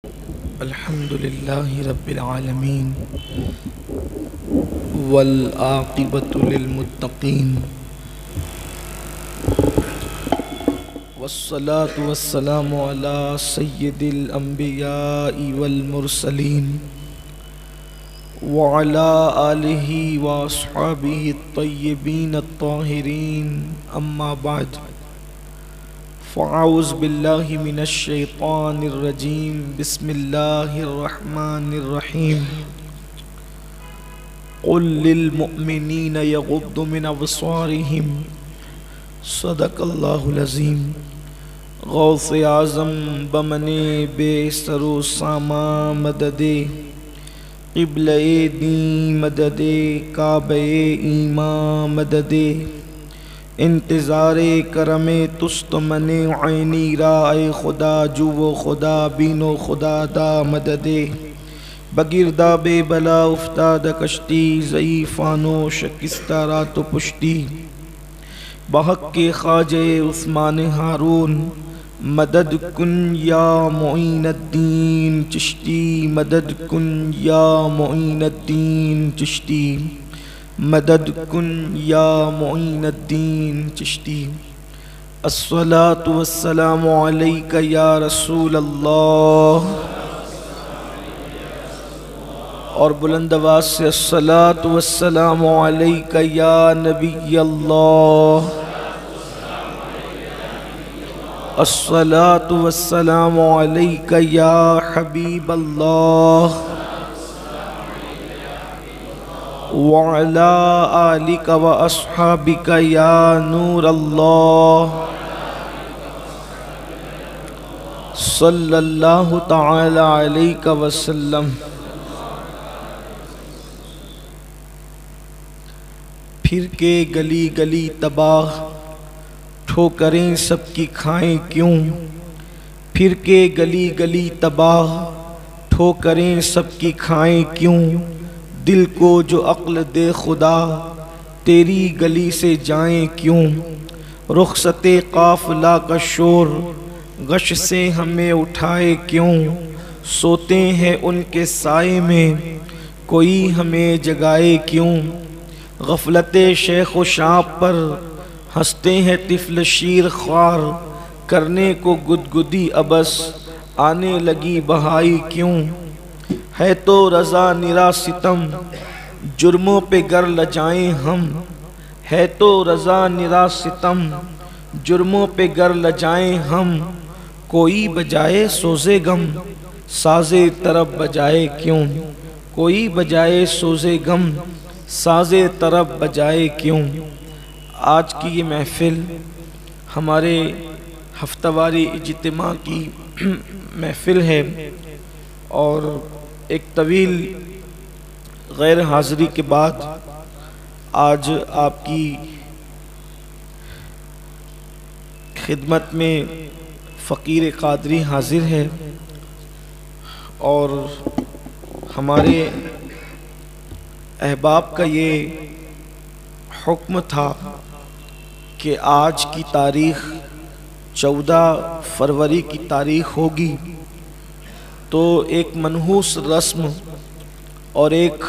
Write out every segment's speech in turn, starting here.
الحمد لله رب العالمين والعاقبة للمتقين والصلاة والسلام على سيد الأنبياء والمرسلين وعلى آله وأصحابه الطيبين الطاهرين أما بعد فأعوذ بالله من الشيطان الرجيم بسم الله الرحمن الرحيم قل للمؤمنين يغضوا من أبصارهم صدق الله العظيم غوث اعظم بمنے بے سر و ساما مددے قبلہ دین مددے کعبہ ایمان مددے انتظار کرم تست من عینی رائے خدا جو و خدا بینو خدا دا مددے بگردہ بے بلا افتاد کشتی ضعیفانو شکستہ رات و پشتی بحق کے خواجہ عثمان ہارون مدد کن یا معین الدین چشتی مدد کن یا معین الدین چشتی مدد کن یا معین الدین چشتی الصلاة والسلام علیک یا رسول اللہ اور بلند آواز سے الصلاة والسلام علیک یا نبی اللہ الصلاة والسلام علیک یا حبیب اللہ وعلى آلك وأصحابك يا نور الله صلی اللہ تعالی علیہ وسلم۔ پھر کے گلی گلی تباہ ٹھوکریں سب کی کھائیں کیوں، پھر کے گلی گلی تباہ ٹھوکریں سب کی کھائیں کیوں، دل کو جو عقل دے خدا تیری گلی سے جائیں کیوں، رخصت قافلہ کا شور غش سے ہمیں اٹھائے کیوں، سوتے ہیں ان کے سائے میں کوئی ہمیں جگائے کیوں، غفلت شیخ و شاب پر ہنستے ہیں طفل شیر خوار، کرنے کو گدگدی ابس آنے لگی بہائی کیوں، ہے تو رضا نرا ستم جرموں پہ گر لجائیں ہم، ہے تو رضا نرا ستم جرموں پہ گر لجائیں ہم، کوئی بجائے سوزے غم سازے طرب بجائے کیوں، کوئی بجائے سوزے غم سازے طرب بجائے کیوں۔ آج کی یہ محفل ہمارے ہفتہ واری اجتماع کی محفل ہے اور ایک طویل غیر حاضری کے بعد آج آپ کی خدمت میں فقیر قادری حاضر ہے اور ہمارے احباب کا یہ حکم تھا کہ آج کی تاریخ 14 فروری کی تاریخ ہوگی، تو ایک منحوس رسم اور ایک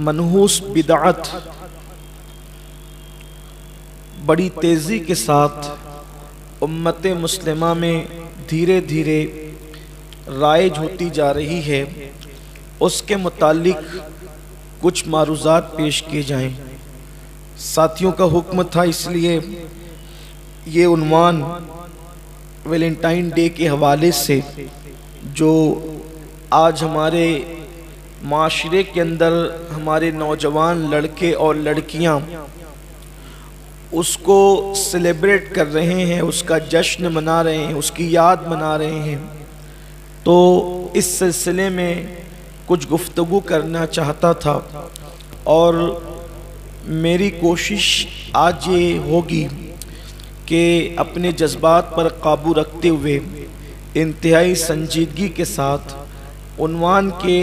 منحوس بدعت بڑی تیزی کے ساتھ امت مسلمہ میں دھیرے دھیرے رائج ہوتی جا رہی ہے، اس کے متعلق کچھ معروضات پیش کیے جائیں۔ ساتھیوں کا حکم تھا، اس لیے یہ عنوان ویلنٹائن ڈے کے حوالے سے جو آج ہمارے معاشرے کے اندر ہمارے نوجوان لڑکے اور لڑکیاں اس کو سیلیبریٹ کر رہے ہیں، اس کا جشن منا رہے ہیں، اس کی یاد منا رہے ہیں، تو اس سلسلے میں کچھ گفتگو کرنا چاہتا تھا اور میری کوشش آج یہ ہوگی کہ اپنے جذبات پر قابو رکھتے ہوئے انتہائی سنجیدگی کے ساتھ عنوان کے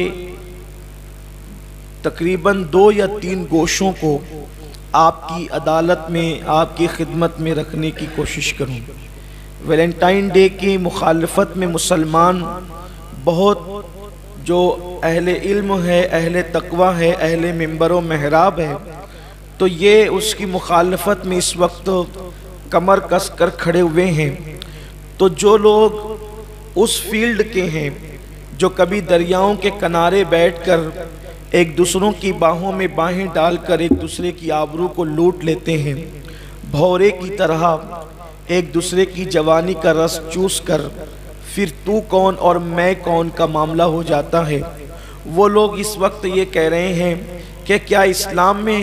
تقریباً 2 یا 3 گوشوں کو آپ کی عدالت میں، آپ کی خدمت میں رکھنے کی کوشش کروں۔ ویلنٹائن ڈے کی مخالفت میں مسلمان بہت جو اہل علم ہے، اہل تقوی ہے، اہل منبر و محراب ہے، تو یہ اس کی مخالفت میں اس وقت کمر کس کر کھڑے ہوئے ہیں۔ تو جو لوگ اس فیلڈ کے ہیں جو کبھی دریاؤں کے کنارے بیٹھ کر ایک دوسروں کی باہوں میں باہیں ڈال کر ایک دوسرے کی آبرو کو لوٹ لیتے ہیں، بھورے کی طرح ایک دوسرے کی جوانی کا رس چوس کر پھر تو کون اور میں کون کا معاملہ ہو جاتا ہے، وہ لوگ اس وقت یہ کہہ رہے ہیں کہ کیا اسلام میں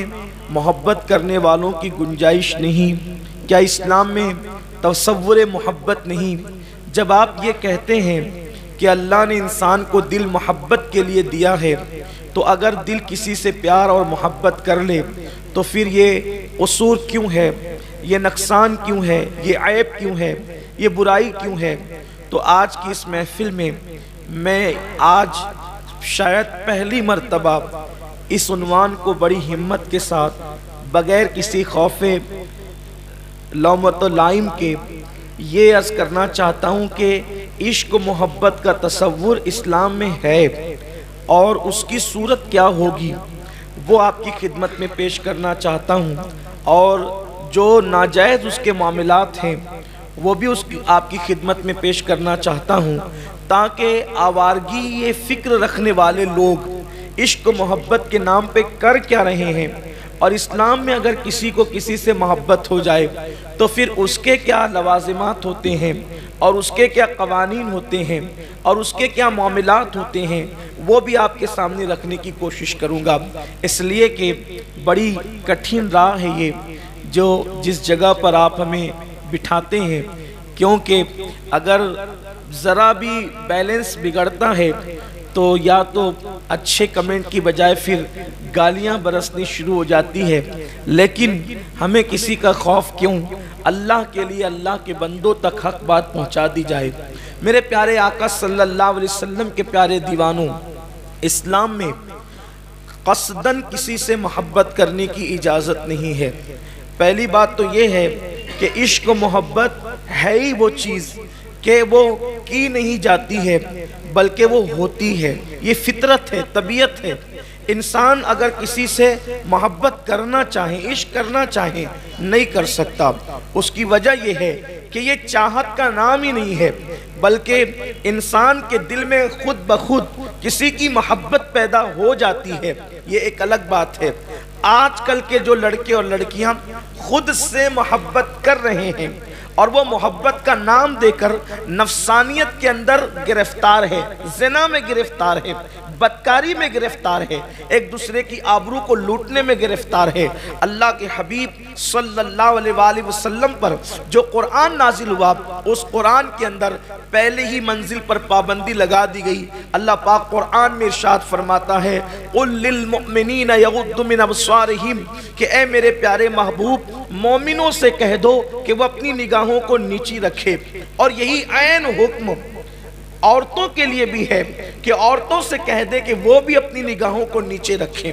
محبت کرنے والوں کی گنجائش نہیں؟ کیا اسلام میں تصور محبت نہیں؟ جب آپ یہ کہتے ہیں کہ اللہ نے انسان کو دل محبت کے لیے دیا ہے، تو اگر دل کسی سے پیار اور محبت کر لے تو پھر یہ قصور کیوں ہے، یہ نقصان کیوں ہے، یہ عیب کیوں ہے، یہ برائی کیوں ہے؟ تو آج کی اس محفل میں آج شاید پہلی مرتبہ اس عنوان کو بڑی ہمت کے ساتھ بغیر کسی خوف لومت و لائم کے یہ عرض کرنا چاہتا ہوں کہ عشق و محبت کا تصور اسلام میں ہے اور اس کی صورت کیا ہوگی وہ آپ کی خدمت میں پیش کرنا چاہتا ہوں، اور جو ناجائز اس کے معاملات ہیں وہ بھی آپ کی خدمت میں پیش کرنا چاہتا ہوں، تاکہ آوارگی یہ فکر رکھنے والے لوگ عشق و محبت کے نام پہ کر کیا رہے ہیں، اور اسلام میں اگر کسی کو کسی سے محبت ہو جائے تو پھر اس کے کیا لوازمات ہوتے ہیں اور اس کے کیا قوانین ہوتے ہیں اور اس کے کیا معاملات ہوتے ہیں، وہ بھی آپ کے سامنے رکھنے کی کوشش کروں گا، اس لیے کہ بڑی کٹھن راہ ہے یہ جو جس جگہ پر آپ ہمیں بٹھاتے ہیں، کیونکہ اگر ذرا بھی بیلنس بگڑتا ہے تو یا تو اچھے کمنٹ کی بجائے پھر گالیاں برسنی شروع ہو جاتی ہے، لیکن ہمیں کسی کا خوف کیوں؟ اللہ کے لیے اللہ کے بندوں تک حق بات پہنچا دی جائے۔ میرے پیارے آقا صلی اللہ علیہ وسلم کے پیارے دیوانوں، اسلام میں قصداً کسی سے محبت کرنے کی اجازت نہیں ہے۔ پہلی بات تو یہ ہے کہ عشق و محبت ہے ہی وہ چیز کہ وہ کی نہیں جاتی ہے بلکہ وہ ہوتی ہے، یہ فطرت ہے، طبیعت ہے۔ انسان اگر کسی سے محبت کرنا چاہے، عشق کرنا چاہے، نہیں کر سکتا۔ اس کی وجہ یہ ہے کہ یہ چاہت کا نام ہی نہیں ہے، بلکہ انسان کے دل میں خود بخود کسی کی محبت پیدا ہو جاتی ہے، یہ ایک الگ بات ہے۔ آج کل کے جو لڑکے اور لڑکیاں خود سے محبت کر رہے ہیں اور وہ محبت کا نام دے کر نفسانیت کے اندر گرفتار ہے، زنا میں گرفتار ہے، بدکاری میں گرفتار ہے، ایک دوسرے کی آبرو کو لوٹنے میں گرفتار ہے۔ اللہ کے حبیب صلی اللہ علیہ وآلہ وسلم پر جو قرآن نازل ہوا، اس قرآن کے اندر پہلے ہی منزل پر پابندی لگا دی گئی۔ اللہ پاک قرآن میں ارشاد فرماتا ہے قُلْ لِلْمُؤْمِنِينَ يَغُضُّ مِنْ أَبْصَارِهِمْ کہ اے میرے پیارے محبوب مومنوں سے کہہ دو کہ وہ اپنی نگاہوں کو نیچی رکھے، اور یہی عین حکم عورتوں کے لیے بھی ہے کہ عورتوں سے کہہ دے کہ وہ بھی اپنی نگاہوں کو نیچے رکھیں۔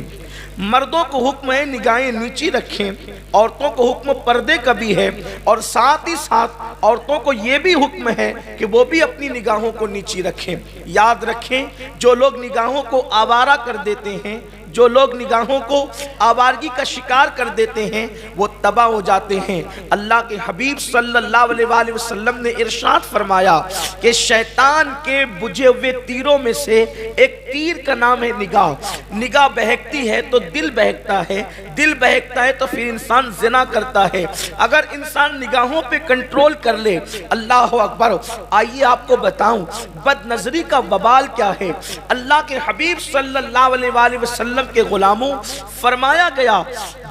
مردوں کو حکم ہے نگاہیں نیچی رکھیں، عورتوں کو حکم پردے کا بھی ہے، اور ساتھ ہی ساتھ عورتوں کو یہ بھی حکم ہے کہ وہ بھی اپنی نگاہوں کو نیچی رکھیں۔ یاد رکھیں جو لوگ نگاہوں کو آوارہ کر دیتے ہیں، جو لوگ نگاہوں کو آوارگی کا شکار کر دیتے ہیں، وہ تباہ ہو جاتے ہیں۔ اللہ کے حبیب صلی اللہ علیہ وآلہ وسلم نے ارشاد فرمایا کہ شیطان کے بجھے ہوئے تیروں میں سے ایک تیر کا نام ہے نگاہ۔ نگاہ بہکتی ہے تو دل بہکتا ہے، دل بہکتا ہے تو پھر انسان زنا کرتا ہے۔ اگر انسان نگاہوں پہ کنٹرول کر لے، اللہ اکبر، آئیے آپ کو بتاؤں بد نظری کا وبال کیا ہے۔ اللہ کے حبیب صلی اللہ علیہ وآلہ وسلم کے غلاموں فرمایا گیا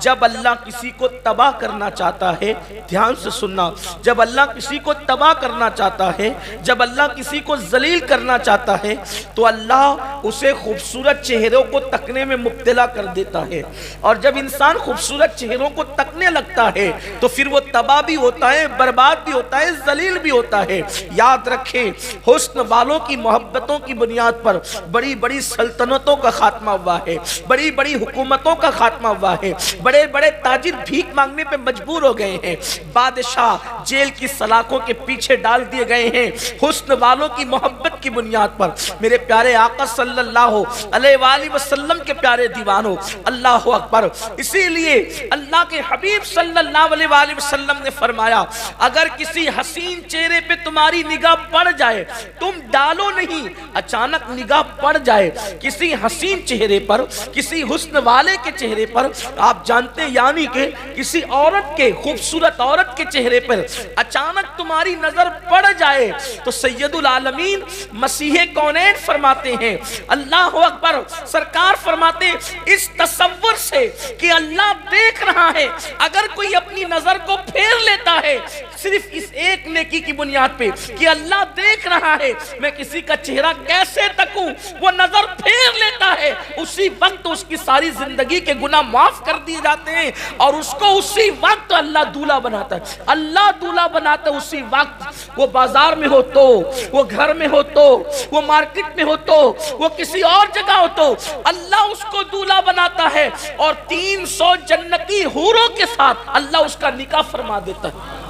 جب اللہ کسی کو تباہ کرنا چاہتا ہے، دھیان سے سننا، جب اللہ کسی کو تباہ کرنا چاہتا ہے، جب اللہ کسی کو ذلیل کرنا چاہتا ہے تو اللہ اسے خوبصورت چہروں کو تکنے میں مبتلا کر دیتا ہے، اور جب انسان خوبصورت چہروں کو تکنے لگتا ہے تو پھر وہ تباہ بھی ہوتا ہے، برباد بھی ہوتا ہے، ذلیل بھی ہوتا ہے۔ یاد رکھیں حسن والوں کی محبتوں کی بنیاد پر بڑی بڑی سلطنتوں کا خاتمہ ہوا ہے، بڑی بڑی حکومتوں کا خاتمہ ہوا ہے، بڑے بڑے تاجر بھیک مانگنے پہ مجبور ہو گئے ہیں، بادشاہ جیل کی سلاخوں کے پیچھے ڈال دیے گئے ہیں حسن والوں کی محبت کی بنیاد پر۔ میرے پیارے آقا صلی اللہ علیہ وآلہ وسلم کے پیارے دیوانوں، اللہ اکبر، اسی لیے اللہ کے حبیب صلی اللہ علیہ وآلہ وسلم نے فرمایا اگر کسی حسین چہرے پہ تمہاری نگاہ پڑ جائے، تم ڈالو نہیں، اچانک نگاہ پڑ جائے کسی حسین چہرے پر، کسی حسن والے کے چہرے پر، آپ جانتے ہیں یعنی کہ کسی عورت کے، خوبصورت عورت کے چہرے پر اچانک تمہاری نظر پڑ جائے تو سید العالمین مسیح کونین فرماتے ہیں، اللہ اکبر، سرکار فرماتے ہیں اس تصور سے کہ اللہ دیکھ رہا ہے، اگر کوئی اپنی نظر کو پھیر لیتا ہے صرف اس ایک نیکی کی بنیاد پہ کہ اللہ دیکھ رہا ہے میں کسی کا چہرہ کیسے تکوں، وہ نظر پھیر لیتا ہے، اسی وقت اس کی ساری زندگی کے گناہ معاف کر دیے جاتے ہیں اور اس کو اسی وقت اللہ دولہا بناتا ہے، اللہ دولہا بناتا ہے اسی وقت، وہ بازار میں ہو تو، وہ گھر میں ہو تو، وہ مارکٹ میں ہو تو، وہ کسی اور جگہ ہو تو، اللہ اس کو دولہا بناتا ہے اور 300 جنتی حوروں کے ساتھ اللہ اس کا نکاح فرما دیتا ہے،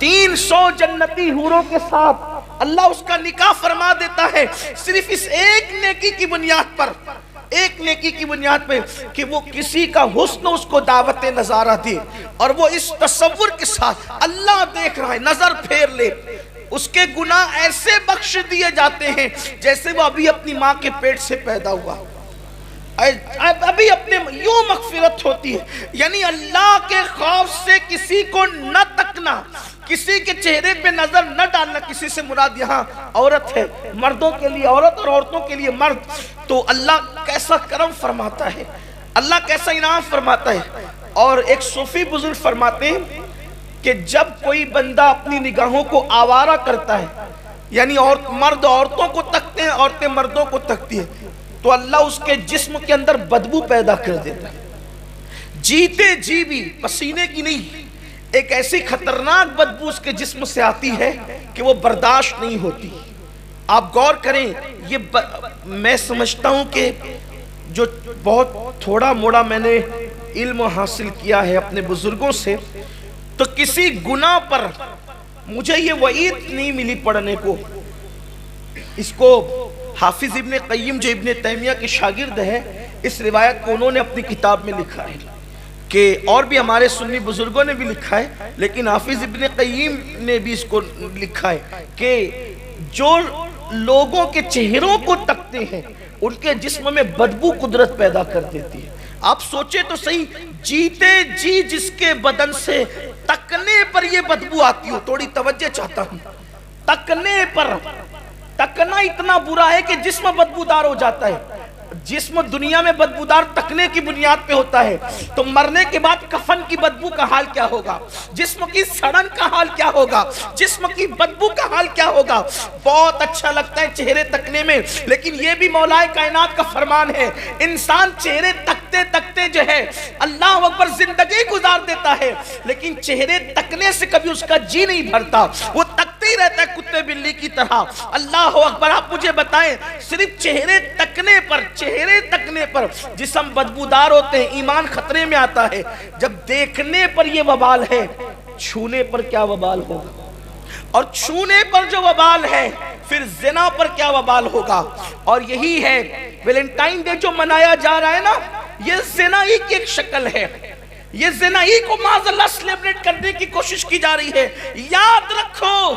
300 جنتی حوروں کے ساتھ اللہ اس کا نکاح فرما دیتا ہے، صرف اس ایک نیکی کی بنیاد پر، ایک نیکی کی بنیاد پہ کہ وہ کسی کا حسن اس کو دعوت نظارہ دے اور وہ اس تصور کے ساتھ اللہ دیکھ رہا ہے نظر پھیر لے، اس کے گناہ ایسے بخش دیے جاتے ہیں جیسے وہ ابھی اپنی ماں کے پیٹ سے پیدا ہوا، ابھی اپنے یوں مغفرت ہوتی ہے، یعنی اللہ کے خوف سے کسی کو نہ تکنا، کسی کے چہرے پہ نظر نہ ڈالنا، کسی سے مراد یہاں عورت ہے، مردوں کے لیے عورت اور عورتوں کے لیے مرد، تو اللہ کیسا کرم فرماتا ہے، اللہ کیسا انعام فرماتا ہے۔ اور ایک صوفی بزرگ فرماتے ہیں کہ جب کوئی بندہ اپنی نگاہوں کو آوارہ کرتا ہے، یعنی مرد عورتوں کو تکتے ہیں، عورتیں مردوں کو تکتی ہیں، تو اللہ اس کے جسم کے اندر بدبو پیدا کر دیتا ہے، جیتے جی بھی، پسینے کی نہیں، ایک ایسی خطرناک بدبو اس کے جسم سے آتی ہے کہ وہ برداشت نہیں ہوتی۔ آپ غور کریں، یہ میں سمجھتا ہوں کہ جو بہت تھوڑا موڑا میں نے علم حاصل کیا ہے اپنے بزرگوں سے، تو کسی گناہ پر مجھے یہ وعید نہیں ملی پڑھنے کو، اس کو حافظ ابن قیم جو ابن تیمیہ کے شاگرد ہے، اس روایت کو انہوں نے اپنی کتاب میں لکھا ہے کہ اور بھی ہمارے سنی بزرگوں نے بھی لکھا ہے، لیکن حافظ ابن قیم نے بھی اس کو لکھا ہے کہ جو لوگوں کے چہروں کو تکتے ہیں ان کے جسم میں بدبو قدرت پیدا کر دیتی ہے۔ آپ سوچے تو صحیح، جیتے جی جس کے بدن سے تکنے پر یہ بدبو آتی ہو، تھوڑی توجہ چاہتا ہوں، تکنے پر، تکنا اتنا برا ہے کہ جسم بدبودار ہو جاتا ہے، جسم دنیا میں بدبودار تکنے کی بنیاد پہ ہوتا ہے، تو مرنے کے بعد کفن کی بدبو کا حال کیا ہوگا، جسم کی سڑن کا حال کیا ہوگا، جسم کی بدبو کا حال کیا ہوگا۔ بہت اچھا لگتا ہے چہرے تکنے میں، لیکن یہ بھی مولا کائنات کا فرمان ہے، انسان چہرے تکتے تکتے جو ہے اللہ اکبر زندگی گزار دیتا ہے، لیکن چہرے تکنے سے کبھی اس کا جی نہیں بھرتا، وہ تکتے ہی رہتا ہے کتے بلی کی طرح۔ اللہ اکبر، آپ مجھے بتائیں، صرف چہرے تکنے پر جسم بدبودار ہوتے ہیں، ایمان خطرے میں آتا ہے، جب دیکھنے پر یہ وبال ہے، چھونے پر کیا وبال ہوگا، اور چھونے پر جو وبال ہے پھر زنا پر کیا وبال ہوگا۔ اور یہی ہے ویلنٹائن ڈے جو منایا جا رہا ہے نا، یہ زنا ہی کی ایک شکل ہے، یہ زنا ہی کو معاذ اللہ سیلیبریٹ کرنے کی کوشش کی جا رہی ہے۔ یاد رکھو،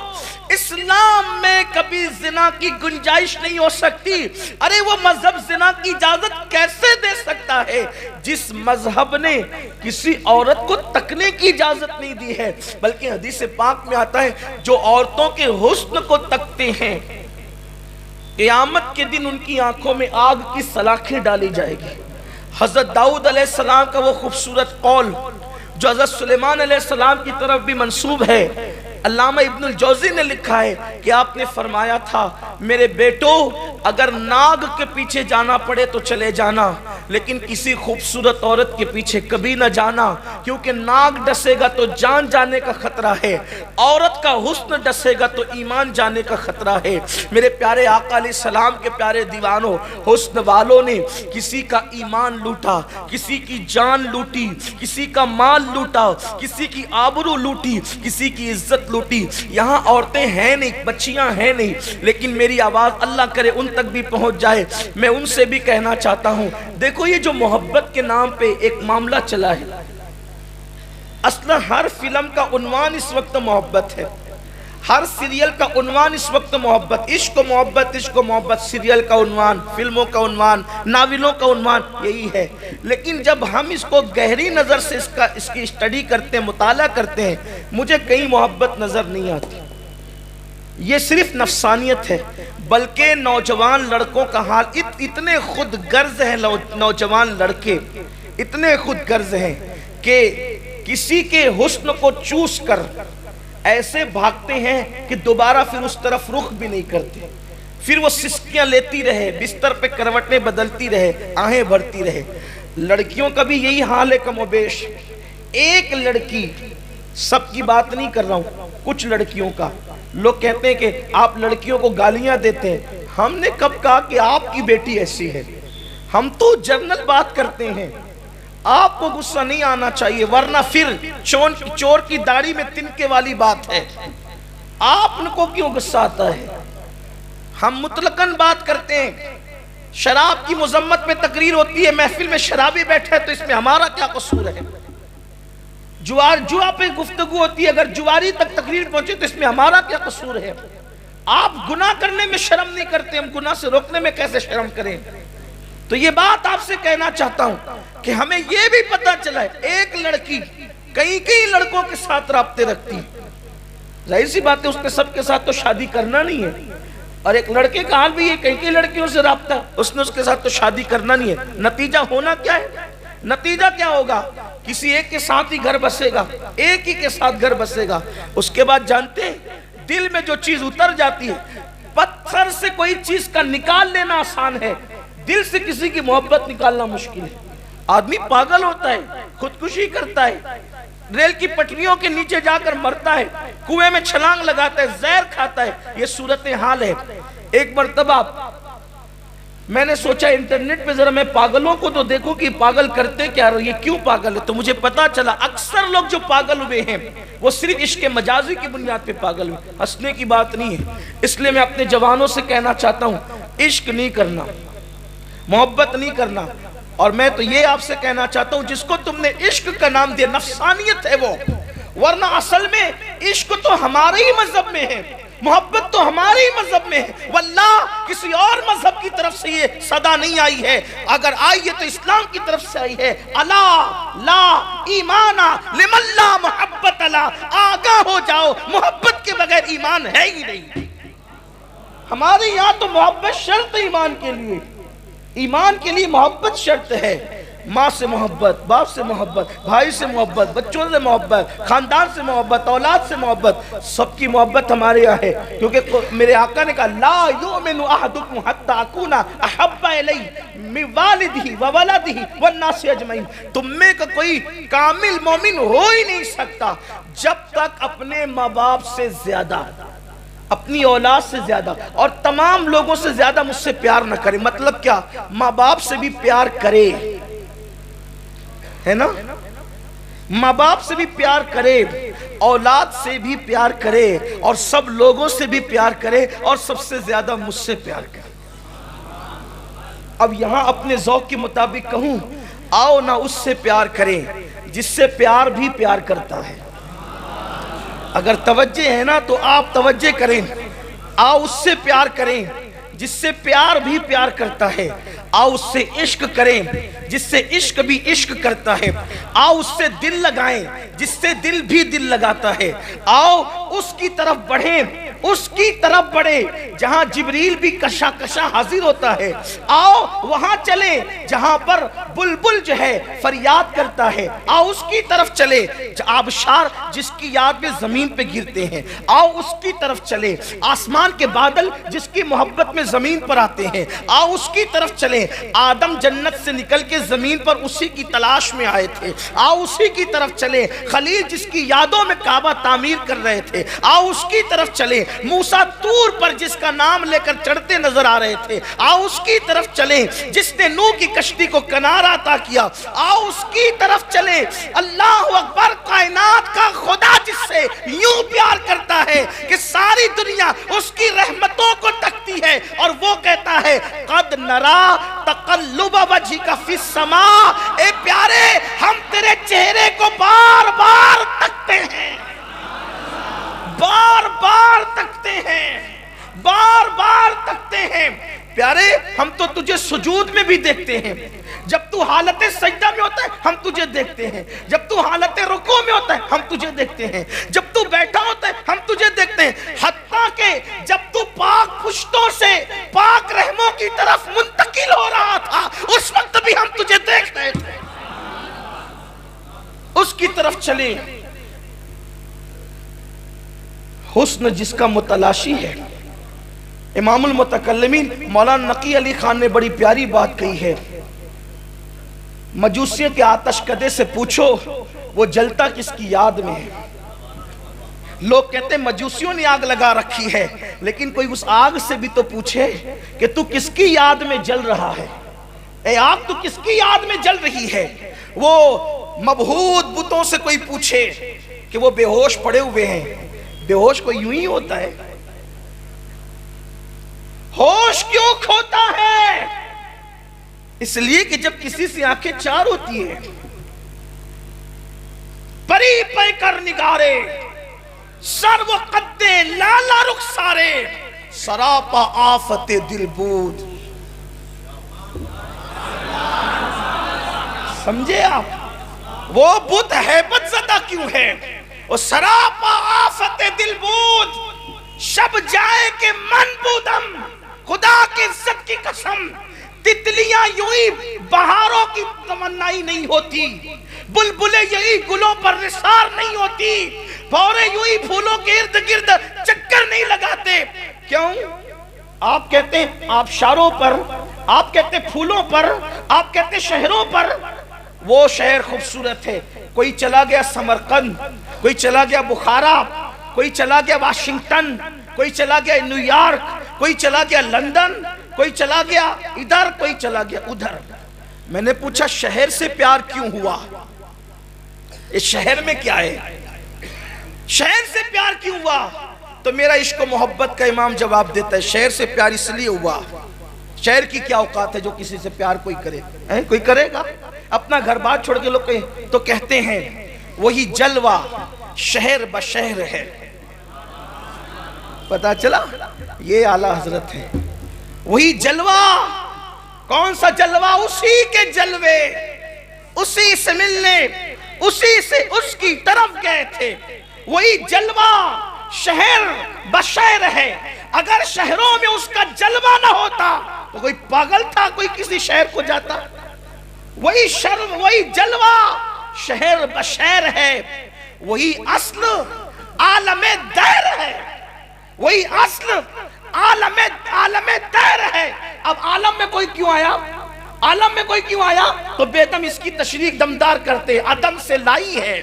اسلام میں کبھی زنا کی گنجائش نہیں ہو سکتی۔ ارے وہ مذہب زنا کی اجازت کیسے دے سکتا ہے جس مذہب نے کسی عورت کو تکنے کی اجازت نہیں دی ہے، بلکہ حدیث پاک میں آتا ہے جو عورتوں کے حسن کو تکتے ہیں قیامت کے دن ان کی آنکھوں میں آگ کی سلاخیں ڈالی جائے گی۔ حضرت داؤد علیہ السلام کا وہ خوبصورت قول جو حضرت سلیمان علیہ السلام کی طرف بھی منسوب ہے، علامہ ابن الجوزی نے لکھا ہے کہ آپ نے فرمایا تھا، میرے بیٹو اگر ناگ کے پیچھے جانا پڑے تو چلے جانا، لیکن کسی خوبصورت عورت کے پیچھے کبھی نہ جانا، کیونکہ ناگ ڈسے گا تو جان جانے کا خطرہ ہے، عورت عورت کا حسن ڈسے گا تو ایمان جانے کا خطرہ ہے۔ میرے پیارے آقا علیہ السلام کے پیارے دیوانوں، حسن والوں نے کسی کا ایمان لوٹا، کسی کی جان لوٹی، کسی کا مال لوٹا، کسی کی آبرو لوٹی، کسی کی عزت لوٹی۔ یہاں عورتیں ہیں نہیں، بچیاں ہیں نہیں، لیکن میری آواز اللہ کرے ان تک بھی پہنچ جائے۔ میں ان سے بھی کہنا چاہتا ہوں، دیکھو یہ جو محبت کے نام پہ ایک معاملہ چلا ہے، اصلا ہر فلم کا عنوان اس وقت محبت ہے، ہر سیریل کا عنوان اس وقت محبت، عشق و محبت، عشق و محبت، سیریل کا عنوان، فلموں کا عنوان، ناولوں کا عنوان یہی ہے۔ لیکن جب ہم اس کو گہری نظر سے اس کی اسٹڈی کرتے ہیں، مطالعہ کرتے ہیں، مجھے کہیں محبت نظر نہیں آتی۔ یہ صرف نفسانیت ہے، بلکہ نوجوان لڑکوں کا حال اتنے خود غرض ہیں، نوجوان لڑکے اتنے خود غرض ہیں کہ کسی کے حسن کو چوس کر ایسے بھاگتے ہیں کہ دوبارہ پھر اس طرف رخ بھی نہیں کرتے، پھر وہ سسکیاں لیتی رہے، بستر پہ کروٹیں بدلتی رہے، آہیں بھرتی رہے۔ لڑکیوں کا بھی یہی حال ہے کم و بیش۔ ایک لڑکی، سب کی بات نہیں کر رہا ہوں، کچھ لڑکیوں کا، لوگ کہتے ہیں کہ آپ لڑکیوں کو گالیاں دیتے ہیں۔ ہم نے کب کہا کہ آپ کی بیٹی ایسی ہے؟ ہم تو جنرل بات کرتے ہیں۔ آپ کو غصہ نہیں آنا چاہیے، ورنہ پھر چور کی داڑھی میں تنکے والی بات ہے۔ آپ کو کیوں غصہ آتا ہے؟ ہم مطلقاً بات کرتے ہیں۔ شراب کی مذمت میں تقریر ہوتی ہے، محفل میں شرابی بیٹھے تو اس میں ہمارا کیا قصور ہے؟ جوا پہ گفتگو ہوتی ہے، اگر جواری تک تقریر پہنچے تو اس میں ہمارا کیا قصور ہے؟ آپ گناہ کرنے میں شرم نہیں کرتے، ہم گناہ سے روکنے میں کیسے شرم کریں؟ تو یہ بات آپ سے کہنا چاہتا ہوں کہ ہمیں یہ بھی پتا چلا ہے، ایک لڑکی کئی لڑکوں کے ساتھ رابطے رکھتی ہے، ظاہر سی بات ہے اس نے سب کے ساتھ تو شادی کرنا نہیں ہے، اور ایک لڑکے کا حال بھی یہ کئی لڑکیوں سے رابطہ، اس نے اس کے ساتھ تو شادی کرنا نہیں ہے۔ نتیجہ ہونا کیا ہے؟ نتیجہ کیا ہوگا؟ کسی ایک کے ساتھ ہی گھر بسے گا، ایک ہی کے ساتھ گھر بسے گا۔ اس کے بعد جانتے ہیں دل میں جو چیز اتر جاتی ہے، پتھر سے کوئی چیز کا نکال لینا آسان ہے، دل سے کسی کی محبت نکالنا مشکل ہے۔ آدمی پاگل ہوتا ہے، خودکشی کرتا ہے، ریل کی پٹریوں کے نیچے جا کر مرتا ہے، کنویں میں چھلانگ لگاتا ہے، زہر کھاتا ہے۔ یہ صورتحال ہے۔ ایک مرتبہ میں نے سوچا انٹرنیٹ پہ ذرا میں پاگلوں کو تو دیکھوں کہ پاگل کرتے کیا، یہ کیوں پاگل ہے، تو مجھے پتا چلا اکثر لوگ جو پاگل ہوئے ہیں وہ صرف عشق مجازی کی بنیاد پہ پاگل ہوئے، ہنسنے کی بات نہیں ہے۔ اس لیے میں اپنے جوانوں سے کہنا چاہتا ہوں، عشق نہیں کرنا، محبت نہیں کرنا، اور میں تو یہ آپ سے کہنا چاہتا ہوں جس کو تم نے عشق کا نام دیا نفسانیت ہے وہ، ورنہ اصل میں عشق تو ہمارے ہی مذہب میں ہے، محبت تو ہمارے ہی مذہب میں ہے، واللہ کسی اور مذہب کی طرف سے یہ صدا نہیں آئی ہے، اگر آئی ہے تو اسلام کی طرف سے آئی ہے۔ الا لا ایمان لمن لا محبت لا، آگاہ ہو جاؤ محبت کے بغیر ایمان ہے ہی نہیں۔ ہمارے یہاں تو محبت شرط ہے ایمان کے لیے، ایمان کے لیے محبت شرط ہے۔ ماں سے محبت، باپ سے محبت، بھائی سے محبت، بچوں سے محبت، خاندان سے محبت، اولاد سے محبت، سب کی محبت ہمارے یہاں ہے، کیونکہ میرے آقا نے کہا لا یؤمن احدکم حتی اکون احب الی من والدہ وولدہ والناس اجمعین، تم میں کا کوئی کامل مومن ہو ہی نہیں سکتا جب تک اپنے ماں باپ سے زیادہ، اپنی اولاد سے زیادہ اور تمام لوگوں سے زیادہ مجھ سے پیار نہ کرے۔ مطلب کیا؟ ماں باپ سے بھی پیار کرے، ہے نا؟ ماں باپ سے بھی پیار کرے، اولاد سے بھی پیار کرے، اور سب لوگوں سے بھی پیار کرے، اور سب سے زیادہ مجھ سے پیار کرے۔ اب یہاں اپنے ذوق کے مطابق کہوں، آؤ نہ اس سے پیار کریں جس سے پیار بھی پیار کرتا ہے۔ اگر توجہ ہے نا تو آپ توجہ کریں، آؤ اس سے پیار کریں جس سے پیار بھی پیار کرتا ہے، آؤ اس سے عشق کریں جس سے عشق بھی عشق کرتا ہے، آؤ اس سے دل لگائیں جس سے دل بھی دل لگاتا ہے، آؤ اس کی طرف بڑھیں اس کی طرف بڑھے جہاں جبریل بھی کشا کشا حاضر ہوتا ہے، آؤ وہاں چلے جہاں پر بلبل جو ہے فریاد کرتا ہے، آؤ اس کی طرف چلے، آبشار جس کی یاد میں زمین پہ گرتے ہیں آؤ اس کی طرف چلے، آسمان کے بادل جس کی محبت میں زمین پر آتے ہیں آؤ اس کی طرف چلے، آدم جنت سے نکل کے زمین پر اسی کی تلاش میں آئے تھے آؤ اسی کی طرف چلے، خلیل جس کی یادوں میں کعبہ تعمیر کر رہے تھے آؤ اس کی طرف چلے، موسیٰ طور پر جس کا نام لے کر چڑھتے نظر آ رہے تھے آؤ اس کی طرف چلے، جس نے نوح کی کشتی کو کنارہ عطا کیا آؤ اس کی طرف چلے، اللہ اکبر، کائنات کا خدا جس سے یوں پیار کرتا ہے کہ ساری دنیا اس کی رحمتوں کو تکتی ہے اور وہ کہتا ہے قد نرا تقلب وجہک فی السماء، اے پیارے ہم تیرے چہرے کو بار بار تکتے ہیں، بار بار تکتے ہیں، بار بار تکتے ہیں، پیارے ہم تو تجھے سجود میں بھی دیکھتے ہیں، جب تو حالت سجدہ میں ہوتا ہے ہم تجھے دیکھتے ہیں، جب تو حالت رکوع میں ہوتا ہے ہم تجھے دیکھتے ہیں، جب تو بیٹھا ہوتا ہے ہم تجھے دیکھتے ہیں، حتیٰ کہ جب تو پاک پشتوں سے پاک رحموں کی طرف منتقل ہو رہا تھا اس وقت بھی ہم تجھے دیکھ رہے تھے، اس کی طرف چلے، حسن جس کا متلاشی ہے۔ امام المتکلمین مولانا نقی علی خان نے بڑی پیاری بات کہی ہے، مجوسیوں کے آتش کدے سے پوچھو وہ جلتا کس کی یاد میں ہے۔ لوگ کہتے ہیں مجوسیوں نے آگ لگا رکھی ہے، لیکن کوئی اس آگ سے بھی تو پوچھے کہ تو کس کی یاد میں جل رہا ہے، اے آگ تو کس کی یاد میں جل رہی ہے۔ وہ مبہوت بتوں سے کوئی پوچھے کہ وہ بے ہوش پڑے ہوئے ہیں، بے ہوش کوئی یوں ہی ہوتا ہے، ہوش کیوں کھوتا ہے؟ اس لیے کہ جب کسی سے آنکھیں چار ہوتی ہیں، پری پہ کر نگارے، سر و قدے لالا رخسارے، سراپا آفت دل بود۔ سمجھے آپ؟ وہ بت ہیبت زدہ کیوں ہے؟ وہ سراپا آفت دل بود، شب جائے کہ من بودم، خدا کی عزت کی قسم، تتلیاں یوں ہی بہاروں کی تمنائی نہیں ہوتی، بلبلیں یہی گلوں پر نثار نہیں ہوتی، بھورے یوں ہی پھولوں کے ارد گرد چکر نہیں لگاتے۔ کیوں؟ آپ کہتے ہیں آبشاروں پر، آپ کہتے ہیں پھولوں پر، آپ کہتے ہیں شہروں پر، وہ شہر خوبصورت ہے، کوئی چلا گیا سمرقند، کوئی چلا گیا بخارا، کوئی چلا گیا واشنگٹن، کوئی چلا گیا نیو یارک، کوئی چلا گیا لندن، کوئی چلا گیا ادھر، کوئی چلا گیا ادھر۔ میں نے پوچھا شہر سے پیار کیوں ہوا؟ اس شہر میں کیا ہے؟ شہر سے پیار کیوں ہوا؟ تو میرا عشق و محبت کا امام جواب دیتا ہے شہر سے پیار اس لیے ہوا، شہر کی کیا اوقات ہے جو کسی سے پیار کوئی کرے؟ کوئی کرے گا؟ اپنا گھر بار چھوڑ کے لوگ تو کہتے ہیں وہی جلوہ شہر بشہر ہے۔ پتا چلا یہ اعلیٰ حضرت ہے، وہی جلوہ۔ کون سا جلوہ؟ اسی کے جلوے، اسی سے ملنے، اسی سے اس کی طرف گئے تھے، وہی جلوہ شہر بشہر ہے۔ اگر شہروں میں اس کا جلوہ نہ ہوتا تو کوئی پاگل تھا کوئی کسی شہر کو جاتا؟ وہی جلوہ شہر بشہر ہے، وہی اصل عالم دیر ہے، وہی اصل عالم دیر ہے۔ اب عالم میں کوئی کیوں آیا؟ عالم میں کوئی کیوں آیا؟ تو بے دم اس کی تشریح دمدار کرتے، عدم سے لائی ہے۔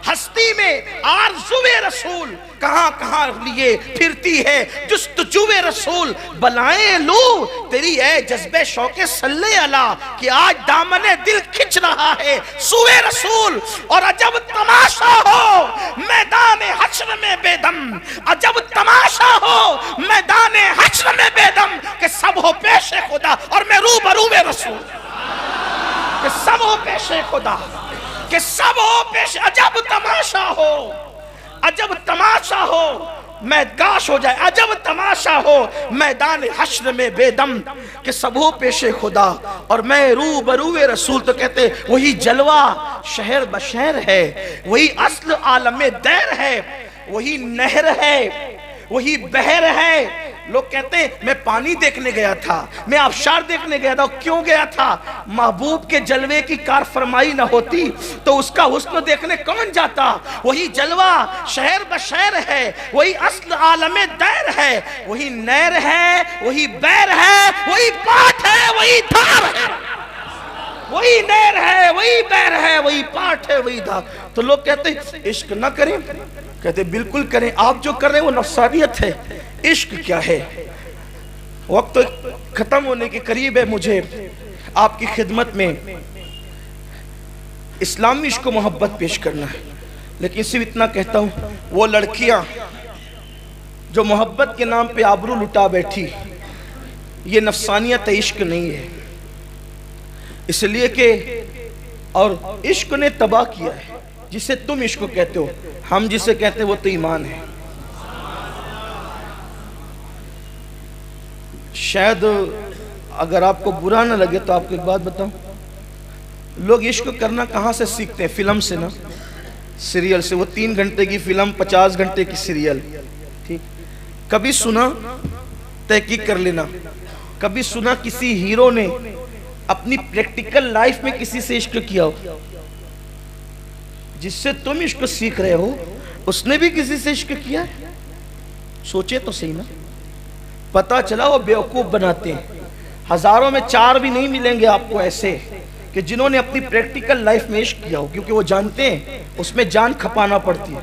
ہستی میں آرزو رسول کہاں کہاں لیے پھرتی ہے جستجو رسول، بلائیں لو تیری اے جذبے شوق صلی اللہ کہ آج دامن دل کھچ رہا ہے سوئے رسول۔ اور عجب تماشا ہو میدان حشر میں بے دم، عجب تماشا ہو میدان حشر میں بے دم کہ سب ہو پیش خدا اور میں روبرو رسول، کہ سب ہو پیش خدا، کہ سب ہو پیش، عجب تماشا ہو، عجب تماشا ہو کاش ہو جائے، عجب تماشا ہو میدان حشر میں بے دم کہ سب ہو پیش خدا اور میں روبرو رسول۔ تو کہتے وہی جلوہ شہر بشہر ہے، وہی اصل عالم دیر ہے، وہی نہر ہے، وہی بحر ہے۔ لوگ کہتے ہیں میں پانی دیکھنے گیا تھا، میں آبشار دیکھنے گیا تھا۔ کیوں گیا تھا؟ محبوب کے جلوے کی کار فرمائی نہ ہوتی تو اس کا حسن دیکھنے کون جاتا؟ وہی جلوہ شہر بشہر ہے، وہی اصل عالم دیر ہے، وہی نیر ہے، وہی بیر ہے، وہی پاٹ ہے، وہی دھار ہے، وہی نیر ہے، وہی بیر ہے، وہی پاٹ ہے، وہی دھار۔ تو لوگ کہتے ہیں عشق نہ کریں، کہتے ہیں بالکل کریں، آپ جو کر رہے ہیں وہ نفسانیت ہے۔ عشق کیا ہے؟ وقت ختم ہونے کے قریب ہے، مجھے آپ کی خدمت میں اسلامی عشق و محبت پیش کرنا ہے، لیکن صرف اتنا کہتا ہوں، وہ لڑکیاں جو محبت کے نام پہ آبرو لٹا بیٹھی، یہ نفسانیت عشق نہیں ہے، اس لیے کہ اور عشق نے تباہ کیا ہے جسے تم عشق کہتے ہو، ہم جسے کہتے ہیں وہ تو ایمان ہے۔ شاید اگر آپ کو برا نہ لگے تو آپ کو ایک بات بتاؤں، لوگ عشق کرنا کہاں سے سیکھتے ہیں؟ فلم سے نا، سیریل سے۔ وہ 3 گھنٹے کی فلم، 50 گھنٹے کی سیریل، ٹھیک؟ کبھی سنا، تحقیق کر لینا، کبھی سنا کسی ہیرو نے اپنی پریکٹیکل لائف میں کسی سے عشق کیا ہو؟ جس سے تم عشق سیکھ رہے ہو اس نے بھی کسی سے عشق کیا ہے؟ سوچے تو صحیح نا۔ پتا چلا وہ بیوقوف بناتے ہیں، ہزاروں میں 4 بھی نہیں ملیں گے آپ کو ایسے کہ جنہوں نے اپنی پریکٹیکل لائف میں عشق کیا ہو، کیونکہ وہ جانتے ہیں اس میں جان کھپانا پڑتی ہے،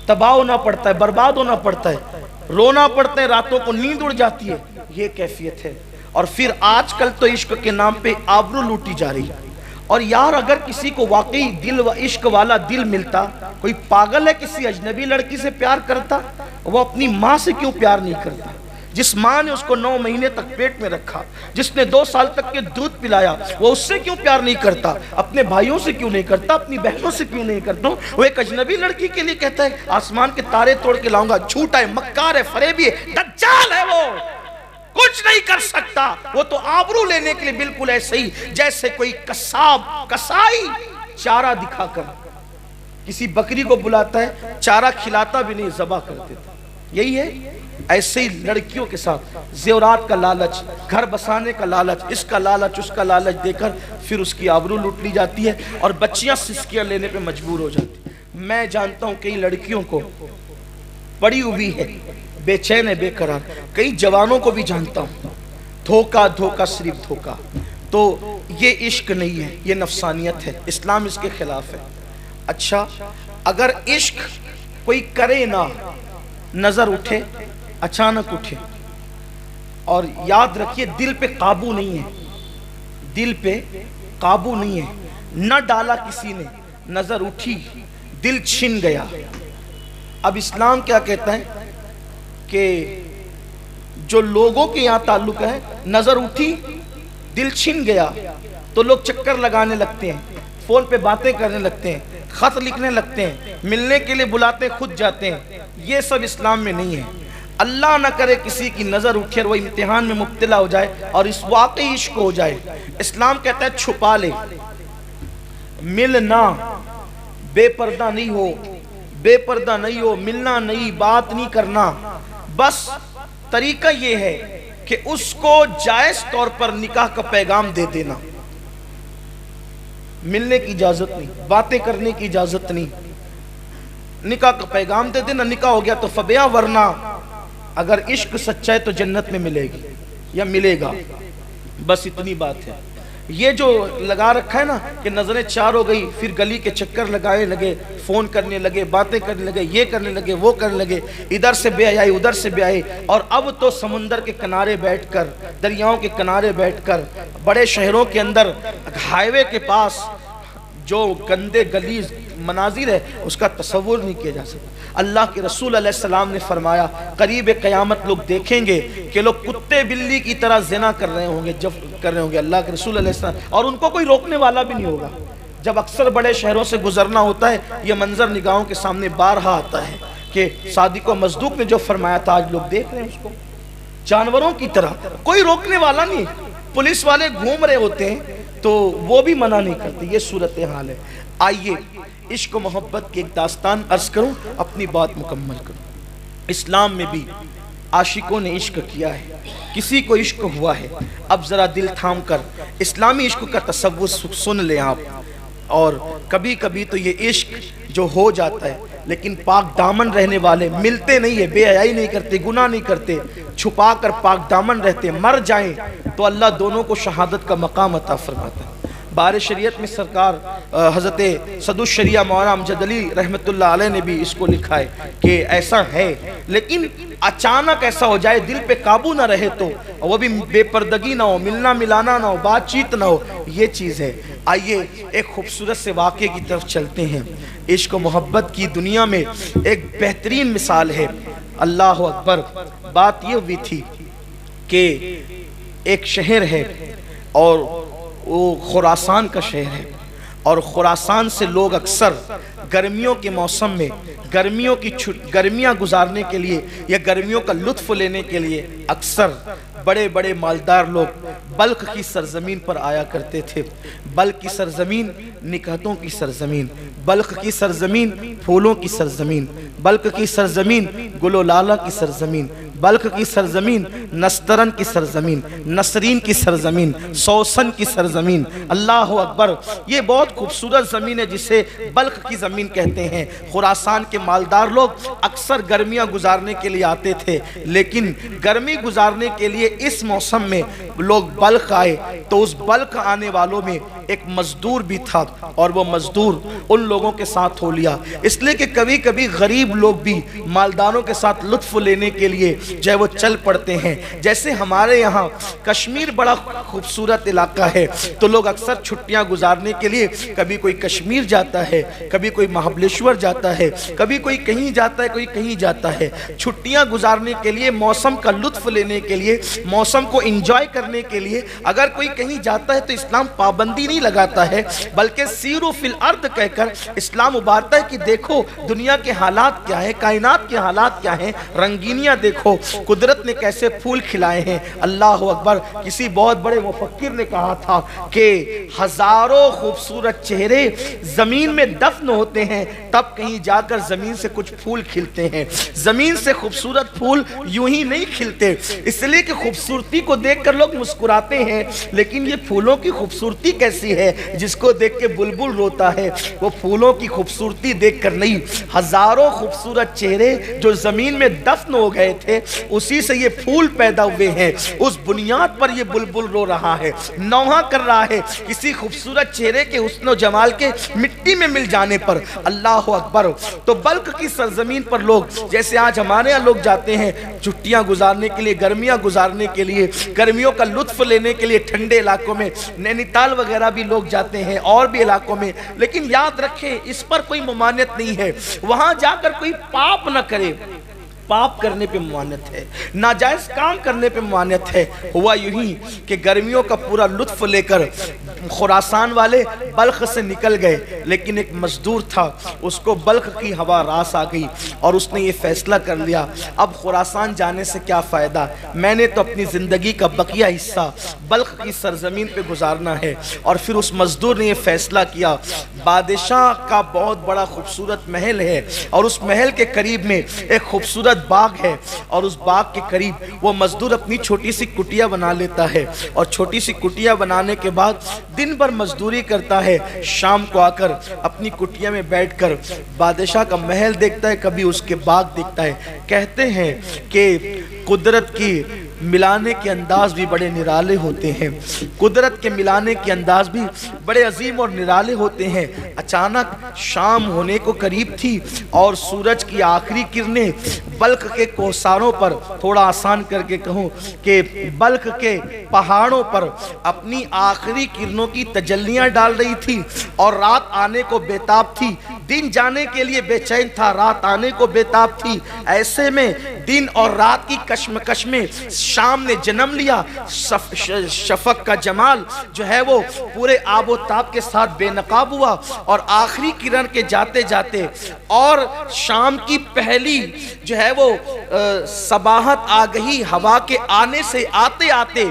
تباہ ہونا پڑتا ہے، برباد ہونا پڑتا ہے، رونا پڑتا ہے، راتوں کو نیند اڑ جاتی ہے، یہ کیفیت ہے۔ اور پھر آج کل تو عشق کے نام پہ آبرو لوٹی جا رہی ہے۔ اور یار اگر کسی کو واقعی دل و عشق والا دل ملتا، کوئی پاگل ہے کسی اجنبی لڑکی سے پیار کرتا؟ وہ اپنی ماں سے کیوں پیار نہیں کرتا؟ جس ماں نے اس کو 9 مہینے تک پیٹ میں رکھا، جس نے 2 سال تک کے دودھ پلایا، وہ اس سے کیوں پیار نہیں کرتا؟ اپنے بھائیوں سے کیوں نہیں کرتا؟ اپنی بہنوں سے کیوں نہیں کرتا؟ وہ ایک اجنبی لڑکی کے لیے کہتا ہے آسمان کے تارے توڑ کے لاؤں گا۔ جھوٹا ہے، مکار ہے، فریبی ہے، دجال ہے، وہ کچھ نہیں کر سکتا۔ وہ تو آبرو لینے کے لیے بالکل ایسے ہی جیسے کوئی کسائی چارہ دکھا کر کسی بکری کو بلاتا ہے، چارہ کھلاتا بھی نہیں، ذبح کر دیتا۔ یہی ہے ایسے ہی لڑکیوں کے ساتھ زیورات کا لالچ، گھر بسانے کا لالچ، اس کا لالچ، اس کا لالچ دے کر پھر اس کی آبرو لوٹ لی جاتی ہے اور بچیاں سسکیاں لینے پہ مجبور ہو جاتی ہیں۔ میں جانتا ہوں کئی لڑکیوں کو پڑی ہوئی ہے، بے چین ہے، بے قرار، کئی جوانوں کو بھی جانتا ہوں، دھوکہ دھوکہ صرف دھوکہ۔ تو یہ عشق نہیں ہے، یہ نفسانیت ہے، اسلام اس کے خلاف ہے۔ اچھا اگر عشق کوئی کرے نہ، نظر اٹھے، اچانک اٹھے، اور یاد رکھیے دل پہ قابو نہیں ہے، دل پہ قابو نہیں ہے، نہ ڈالا کسی نے، نظر اٹھی، دل چھن گیا۔ اب اسلام کیا کہتا ہے کہ جو لوگوں کے یہاں تعلق ہے، نظر اٹھی، دل چھن گیا، تو لوگ چکر لگانے لگتے ہیں، فون پہ باتیں کرنے لگتے ہیں، خط لکھنے لگتے ہیں، ملنے کے لیے بلاتے خود جاتے ہیں۔ یہ سب اسلام میں نہیں ہے۔ اللہ نہ کرے کسی کی نظر اٹھے اور وہ امتحان میں مبتلا ہو جائے اور اس واقعی عشق ہو جائے۔ اسلام کہتا ہے چھپا لے، ملنا، بے پردہ نہیں ہو، بے پردہ نہیں ہو، ملنا نہیں، بات نہیں کرنا۔ بس طریقہ یہ ہے کہ اس کو جائز طور پر نکاح کا پیغام دے دینا، ملنے کی اجازت نہیں، باتیں کرنے کی اجازت نہیں، نکاح کا پیغام دے دینا، نکاح ہو گیا تو فبیہ، ورنہ اگر عشق سچا ہے تو جنت میں ملے گی یا ملے گا۔ بس اتنی بات ہے۔ یہ جو لگا رکھا ہے نا کہ نظریں 4 ہو گئی، پھر گلی کے چکر لگائے لگے، فون کرنے لگے، باتیں کرنے لگے، یہ کرنے لگے، وہ کرنے لگے، ادھر سے بے حیائی، ادھر سے بے حیائی، اور اب تو سمندر کے کنارے بیٹھ کر، دریاؤں کے کنارے بیٹھ کر، بڑے شہروں کے اندر، ہائی وے کے پاس جو گندے گلیز مناظر ہے اس کا تصور نہیں کیا جا سکتا۔ اللہ کے رسول علیہ السلام نے فرمایا قریب قیامت لوگ دیکھیں گے کہ لوگ کتے بلی کی طرح زنا کر رہے ہوں گے، جب کر رہے ہوں گے، اللہ کے رسول علیہ السلام، اور ان کو کوئی روکنے والا بھی نہیں ہوگا۔ جب اکثر بڑے شہروں سے گزرنا ہوتا ہے یہ منظر نگاہوں کے سامنے بارہا آتا ہے کہ صادق و مصدوق نے جو فرمایا تھا آج لوگ دیکھ رہے ہیں اس کو، جانوروں کی طرح، کوئی روکنے والا نہیں، پولیس والے گھوم رہے ہوتے ہیں تو وہ بھی منع نہیں کرتے۔ یہ صورتحال ہے۔ آئیے عشق و محبت کی ایک داستان عرض کروں، اپنی بات مکمل کروں۔ اسلام میں بھی عاشقوں نے عشق کیا ہے، کسی کو عشق ہوا ہے، اب ذرا دل تھام کر اسلامی عشق کا تصور سن لیں آپ۔ اور کبھی کبھی تو یہ عشق جو ہو جاتا ہے لیکن پاک دامن رہنے والے ملتے نہیں ہے، بے حیائی نہیں کرتے، گناہ نہیں کرتے، چھپا کر پاک دامن رہتے، مر جائیں تو اللہ دونوں کو شہادت کا مقام عطا فرماتا ہے۔ بار شریعت میں سرکار حضرت صدر الشریعہ مولانا امجد علی رحمت اللہ علیہ نے بھی اس کو لکھا ہے کہ ایسا ہے، لیکن اچانک ایسا ہو جائے دل پہ قابو نہ رہے تو، وہ بھی بے پردگی نہ ہو، ملنا ملانا نہ ہو، بات چیت نہ ہو، یہ چیز ہے۔ آئیے ایک خوبصورت سے واقعے کی طرف چلتے ہیں۔ عشق و محبت کی دنیا میں ایک بہترین مثال ہے۔ اللہ اکبر، بات یہ ہوئی تھی کہ ایک شہر ہے اور وہ خراسان کا شہر ہے، اور خراسان سے لوگ اکثر گرمیوں کے موسم میں گرمیاں گزارنے کے لیے یا گرمیوں کا لطف لینے کے لیے اکثر بڑے بڑے مالدار لوگ بلخ کی سرزمین پر آیا کرتے تھے۔ بلخ کی سرزمین نکہتوں کی سرزمین، بلخ کی سرزمین پھولوں کی سرزمین، بلخ کی سرزمین گل و لالہ کی سرزمین، بلخ کی سرزمین نسترن کی سرزمین، نسرین کی سرزمین، سوسن کی سرزمین۔ اللہ اکبر، یہ بہت خوبصورت زمین ہے جسے بلخ کی زمین کہتے ہیں۔ خراسان کے مالدار لوگ اکثر گرمیاں گزارنے کے لیے آتے تھے، لیکن گرمی گزارنے کے لیے اس موسم میں لوگ بلخ آئے تو اس بلخ آنے والوں میں ایک مزدور بھی تھا، اور وہ مزدور ان لوگوں کے ساتھ ہو لیا، اس لیے کہ کبھی کبھی غریب لوگ بھی مالداروں کے ساتھ لطف لینے کے لیے جو ہے وہ چل پڑتے ہیں۔ جیسے ہمارے یہاں کشمیر بڑا خوبصورت علاقہ ہے تو لوگ اکثر چھٹیاں گزارنے کے لیے کبھی کوئی کشمیر جاتا ہے، کبھی کوئی مہابلیشور جاتا ہے، کبھی کوئی کہیں جاتا ہے، کوئی کہیں جاتا ہے۔ چھٹیاں گزارنے کے لیے، موسم کا لطف لینے کے لیے، موسم کو انجوائے کرنے کے لیے اگر کوئی کہیں جاتا ہے تو اسلام پابندی نہیں لگاتا ہے، بلکہ سیرو فی الارض کہہ کر اسلام ابھارتا ہے کہ دیکھو دنیا کے حالات کیا ہیں، کائنات کے حالات کیا ہیں، رنگینیاں دیکھو، قدرت نے کیسے پھول کھلائے ہیں۔ اللہ اکبر، کسی بہت بڑے مفکر نے کہا تھا کہ ہزاروں خوبصورت چہرے زمین میں دفن ہوتے ہیں، تب کہیں جا کر زمین سے کچھ پھول کھلتے ہیں۔ زمین سے خوبصورت پھول یوں ہی نہیں کھلتے، اس لیے کہ خوبصورتی کو دیکھ کر لوگ مسکراتے ہیں، لیکن یہ پھولوں کی خوبصورتی کیسی ہے جس کو دیکھ کے بلبل روتا ہے، وہ پھولوں کی خوبصورتی دیکھ کر نہیں، ہزاروں خوبصورت چہرے جو زمین میں دفن ہو گئے تھے اسی سے یہ پھول پیدا ہوئے ہیں، اس بنیاد پر یہ بلبل رو رہا ہے، نوحہ کر رہا ہے کسی خوبصورت چہرے کے حسن و جمال کے مٹی میں مل جانے پر۔ اللہ اکبر، تو بلخ کی سرزمین پر لوگ جیسے آج ہمارے یہاں لوگ جاتے ہیں چھٹیاں گزارنے کے لیے، گرمیاں گزارنے کے لیے، گرمیوں کا لطف لینے کے لیے ٹھنڈے علاقوں میں، نینی تال وغیرہ بھی لوگ جاتے ہیں اور بھی علاقوں میں، لیکن یاد رکھیں اس پر کوئی ممانعت نہیں ہے، وہاں جا کر کوئی پاپ نہ کرے، پاپ کرنے پہ ممانعت ہے، ناجائز کام کرنے پہ ممانعت ہے۔ ہوا یوں ہی کہ گرمیوں کا پورا لطف لے کر خراسان والے بلخ سے نکل گئے، لیکن ایک مزدور تھا، اس کو بلخ کی ہوا راس آ گئی اور اس نے یہ فیصلہ کر لیا اب خراسان جانے سے کیا فائدہ، میں نے تو اپنی زندگی کا بقیہ حصہ بلخ کی سرزمین پہ گزارنا ہے۔ اور پھر اس مزدور نے یہ فیصلہ کیا، بادشاہ کا بہت بڑا خوبصورت محل ہے اور اس محل کے قریب میں ایک خوبصورت باغ ہے، اور اس باغ کے قریب وہ مزدور اپنی چھوٹی سی کٹیا بنا لیتا ہے، اور چھوٹی سی کٹیا بنانے کے بعد دن بھر مزدوری کرتا ہے، شام کو آ کر اپنی کٹیا میں بیٹھ کر بادشاہ کا محل دیکھتا ہے، کبھی اس کے باغ دیکھتا ہے۔ کہتے ہیں کہ قدرت کی ملانے کے انداز بھی بڑے نرالے ہوتے ہیں، قدرت کے ملانے کے انداز بھی بڑے عظیم اور نرالے ہوتے ہیں۔ اچانک شام ہونے کو قریب تھی اور سورج کی آخری کرنیں بلخ کے کوساروں پر، تھوڑا آسان کر کے کہوں کہ بلخ کے پہاڑوں پر اپنی آخری کرنوں کی تجلیاں ڈال رہی تھی، اور رات آنے کو بیتاب تھی، دن جانے کے لیے بے چین تھا، رات آنے کو بیتاب تھی۔ ایسے میں دن اور رات کی کشمکش میں شام نے جنم لیا، شفق کا جمال جو ہے وہ پورے آب و تاب کے ساتھ بے نقاب ہوا، اور آخری کرن کے جاتے جاتے اور شام کی پہلی جو ہے وہ صباحت آ گئی، ہوا کے آنے سے آتے آتے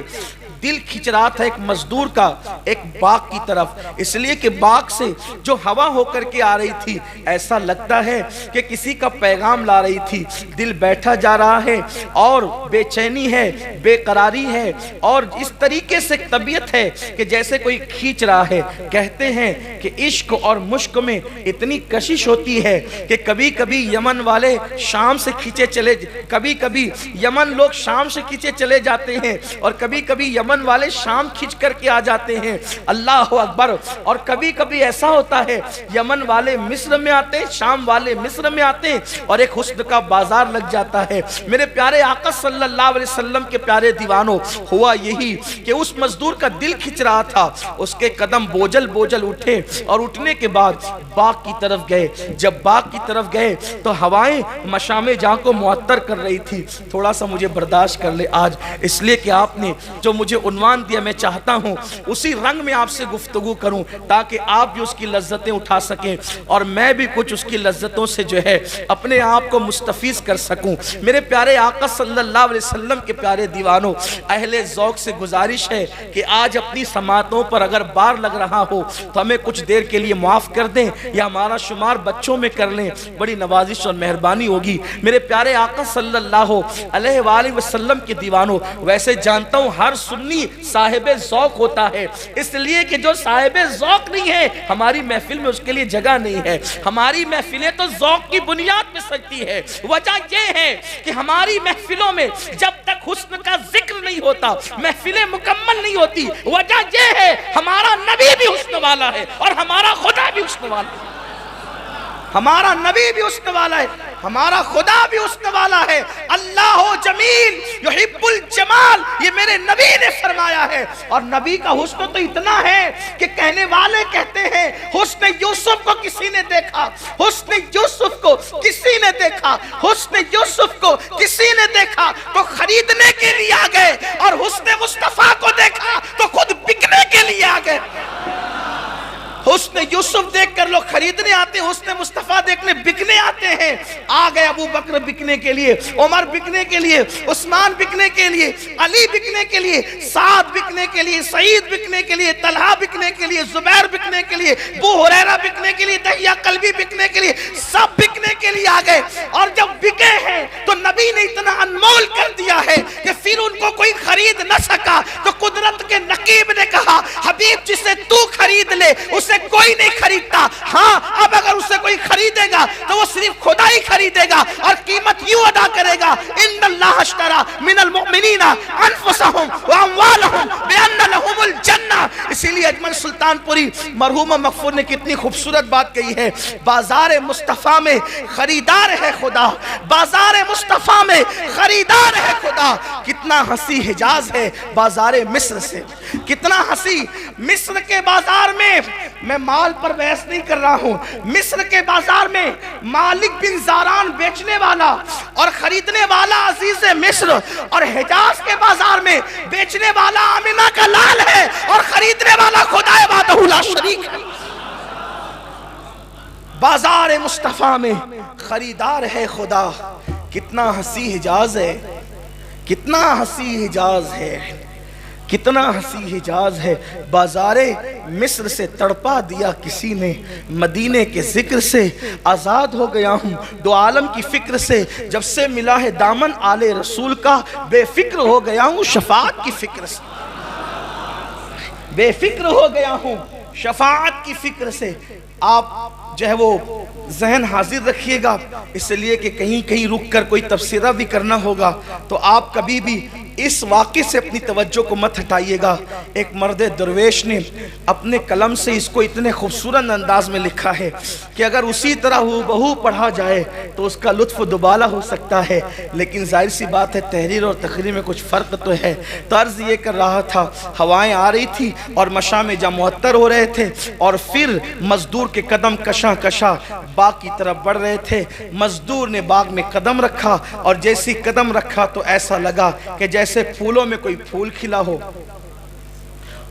دل کھچ رہا تھا ایک مزدور کا ایک باغ کی طرف، اس لیے کہ باغ سے جو ہوا ہو کر کے آ رہی تھی ایسا لگتا ہے کہ کسی کا پیغام لا رہی تھی۔ دل بیٹھا جا رہا ہے اور بے چینی ہے، بے قراری ہے، اور اس طریقے سے طبیعت ہے کہ جیسے کوئی کھینچ رہا ہے۔ کہتے ہیں کہ عشق اور مشق میں اتنی کشش ہوتی ہے کہ کبھی کبھی یمن والے شام سے کھینچے چلے، کبھی کبھی یمن لوگ شام سے کھینچے چلے جاتے ہیں، اور کبھی کبھی یمن والے شام کھینچ کر کے آ جاتے ہیں۔ اللہ اکبر۔ اور کبھی کبھی ایسا ہوتا ہے یمن والے مصر میں آتے ہیں، شام والے مصر میں آتے ہیں، اور ایک حسن کا بازار لگ جاتا ہے۔ میرے پیارے آقا صلی اللہ علیہ وسلم کے پیارے دیوانوں، ہوا یہی کہ اس مزدور کا دل کھچ رہا تھا، اس کے قدم بوجھل بوجھل اٹھے، اور اٹھنے کے بعد باغ کی طرف گئے۔ جب باغ کی طرف گئے تو ہوائیں مشام جہاں کو معطر کر رہی تھی۔ تھوڑا سا مجھے برداشت کر لے آج، اس لیے کہ آپ نے جو مجھے عنوان دیا میں چاہتا ہوں اسی رنگ میں آپ سے گفتگو کروں تاکہ آپ بھی اس کی لذتیں اٹھا سکیں اور میں بھی کچھ اس کی لذتوں سے جو ہے اپنے آپ کو مستفیض کر سکوں۔ میرے پیارے آقا صلی اللہ علیہ وسلم کے پیارے دیوانوں، اہل ذوق سے گزارش ہے کہ آج اپنی سماعتوں پر اگر بار لگ رہا ہو تو ہمیں کچھ دیر کے لیے معاف کر دیں یا ہمارا شمار بچوں میں کر لیں، بڑی نوازش اور مہربانی ہوگی۔ میرے پیارے آقا صلی اللہ علیہ وآلہ وسلم کے دیوانوں، ویسے جانتا ہوں ہر سنی صاحب ذوق ہوتا ہے، اس لیے کہ جو صاحب ذوق نہیں ہے ہماری محفل میں اس کے لیے جگہ نہیں ہے۔ ہماری محفلیں تو ذوق کی بنیاد پہ سجتی ہے۔ وجہ یہ ہے کہ ہماری محفلوں میں جب تک حسن کا ذکر نہیں ہوتا محفلیں مکمل نہیں ہوتی۔ وجہ یہ ہے ہمارا نبی بھی حسن والا ہے اور ہمارا خدا بھی حسن والا ہے، ہمارا نبی بھی حسن والا ہے، ہمارا خدا بھی حسن والا ہے۔ اللہ جمیل یحب الجمال، یہ میرے نبی نے فرمایا ہے، اور نبی کا حسن تو اتنا ہے کہ کہنے والے کہتے ہیں حسن یوسف کو کسی نے دیکھا، حسن یوسف کو کسی نے دیکھا، حسن یوسف کو کسی نے دیکھا تو خریدنے کے لیے آ گئے، اور حسن مصطفیٰ کو دیکھا تو خود بکنے کے لیے آ گئے۔ حسن یوسف دیکھ کر لوگ خریدنے آتے ہیں، حسن مصطفیٰ دیکھنے بکنے آتے ہیں۔ آ گئے ابو بکر بکنے کے لیے، عمر بکنے کے لیے، عثمان بکنے کے لیے، علی بکنے کے لیے، سعد بکنے کے لیے، سعید بکنے کے لیے، طلحہ بکنے کے لیے، زبیر بکنے کے لیے، ابو ہریرہ بکنے کے لیے، دحیہ کلبی بکنے کے لیے، سب بکنے کے لیے آ گئے۔ اور جب بکے ہیں تو نبی نے اتنا انمول کر دیا ہے کہ پھر ان کو کوئی خرید نہ سکا، تو قدرت کے نقیب نے کہا حبیب جسے تو خرید لے اسے کوئی نہیں خریدتا، ہاں اب اگر اسے کوئی خریدے گا تو وہ صرف خدا ہی خریدے گا، اور قیمت یوں ادا کرے گا ان اللہ اشترى من المؤمنین انفسهم واموالهم بان لهم الجنہ۔ اسی لیے اجمل سلطان پوری مرحوم مغفور نے کتنی خوبصورت بات کہی ہے، بازار مصطفیٰ میں خریدار ہے خدا، بازار مصطفیٰ میں خریدار ہے خدا۔ کتنا ہنسی حجاز ہے بازار مصر سے، کتنا ہنسی مصر کے بازار میں۔ میں مال پر بحث نہیں کر رہا ہوں، مصر کے بازار میں مالک بن زاران بیچنے والا اور خریدنے والا عزیز مصر، اور حجاز کے بازار میں بیچنے والا آمنہ کا لال ہے اور خریدنے والا خدا وحدہ لا شریک ہے۔ بازار مصطفیٰ میں خریدار ہے خدا۔ کتنا ہنسی حجاز ہے، کتنا ہنسی حجاز ہے، کتنا ہنسی حجاز ہے۔ بازار مصر سے تڑپا دیا کسی نے، مدینے کے ذکر سے آزاد ہو گیا ہوں، دو عالم کی فکر سے جب سے ملا ہے دامن آل رسول کا، بے فکر ہو گیا ہوں شفاعت کی فکر سے، بے فکر ہو گیا ہوں شفاعت کی فکر سے۔ آپ جو ہے وہ ذہن حاضر رکھیے گا، اس لیے کہ کہیں کہیں رک کر کوئی تفسیرہ بھی کرنا ہوگا تو آپ کبھی بھی اس واقعے سے اپنی توجہ کو مت ہٹائیے گا۔ ایک مرد درویش نے اپنے قلم سے اس کو اتنے خوبصورت انداز میں لکھا ہے کہ اگر اسی طرح ہو پڑھا جائے تو اس کا لطف دوبالا ہو سکتا ہے، لیکن ظاہر سی بات ہے تحریر اور تقریر میں کچھ فرق تو ہے۔ تو عرض یہ کر رہا تھا، ہوائیں آ رہی تھی اور مشام جہاں معطر ہو رہے تھے، اور پھر مزدور کے قدم کشاں کشاں باغ کی طرف بڑھ رہے تھے۔ مزدور نے باغ میں قدم رکھا، اور جیسی قدم رکھا تو ایسا لگا کہ جیسے پھولوں میں کوئی پھول کھلا ہو،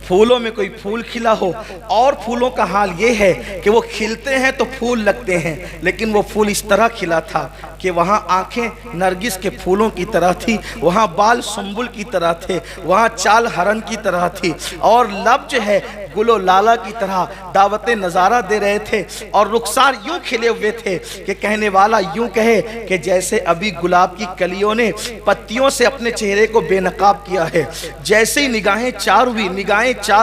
پھولوں میں کوئی پھول کھلا ہو، اور پھولوں کا حال یہ ہے کہ وہ کھلتے ہیں تو پھول لگتے ہیں، لیکن وہ پھول اس طرح کھلا تھا کہ وہاں آنکھیں نرگس کے پھولوں کی طرح تھی، وہاں بال سنبل کی طرح تھے، وہاں چال ہرن کی طرح تھی، اور لب جو ہے گل و لالا کی طرح دعوت نظارہ دے رہے تھے، اور رخسار یوں کھلے ہوئے تھے کہ کہنے والا یوں کہے کہ جیسے ابھی گلاب کی کلیوں نے پتیوں سے اپنے چہرے کو بے نقاب کیا ہے۔ جیسے ہی نگاہیں چار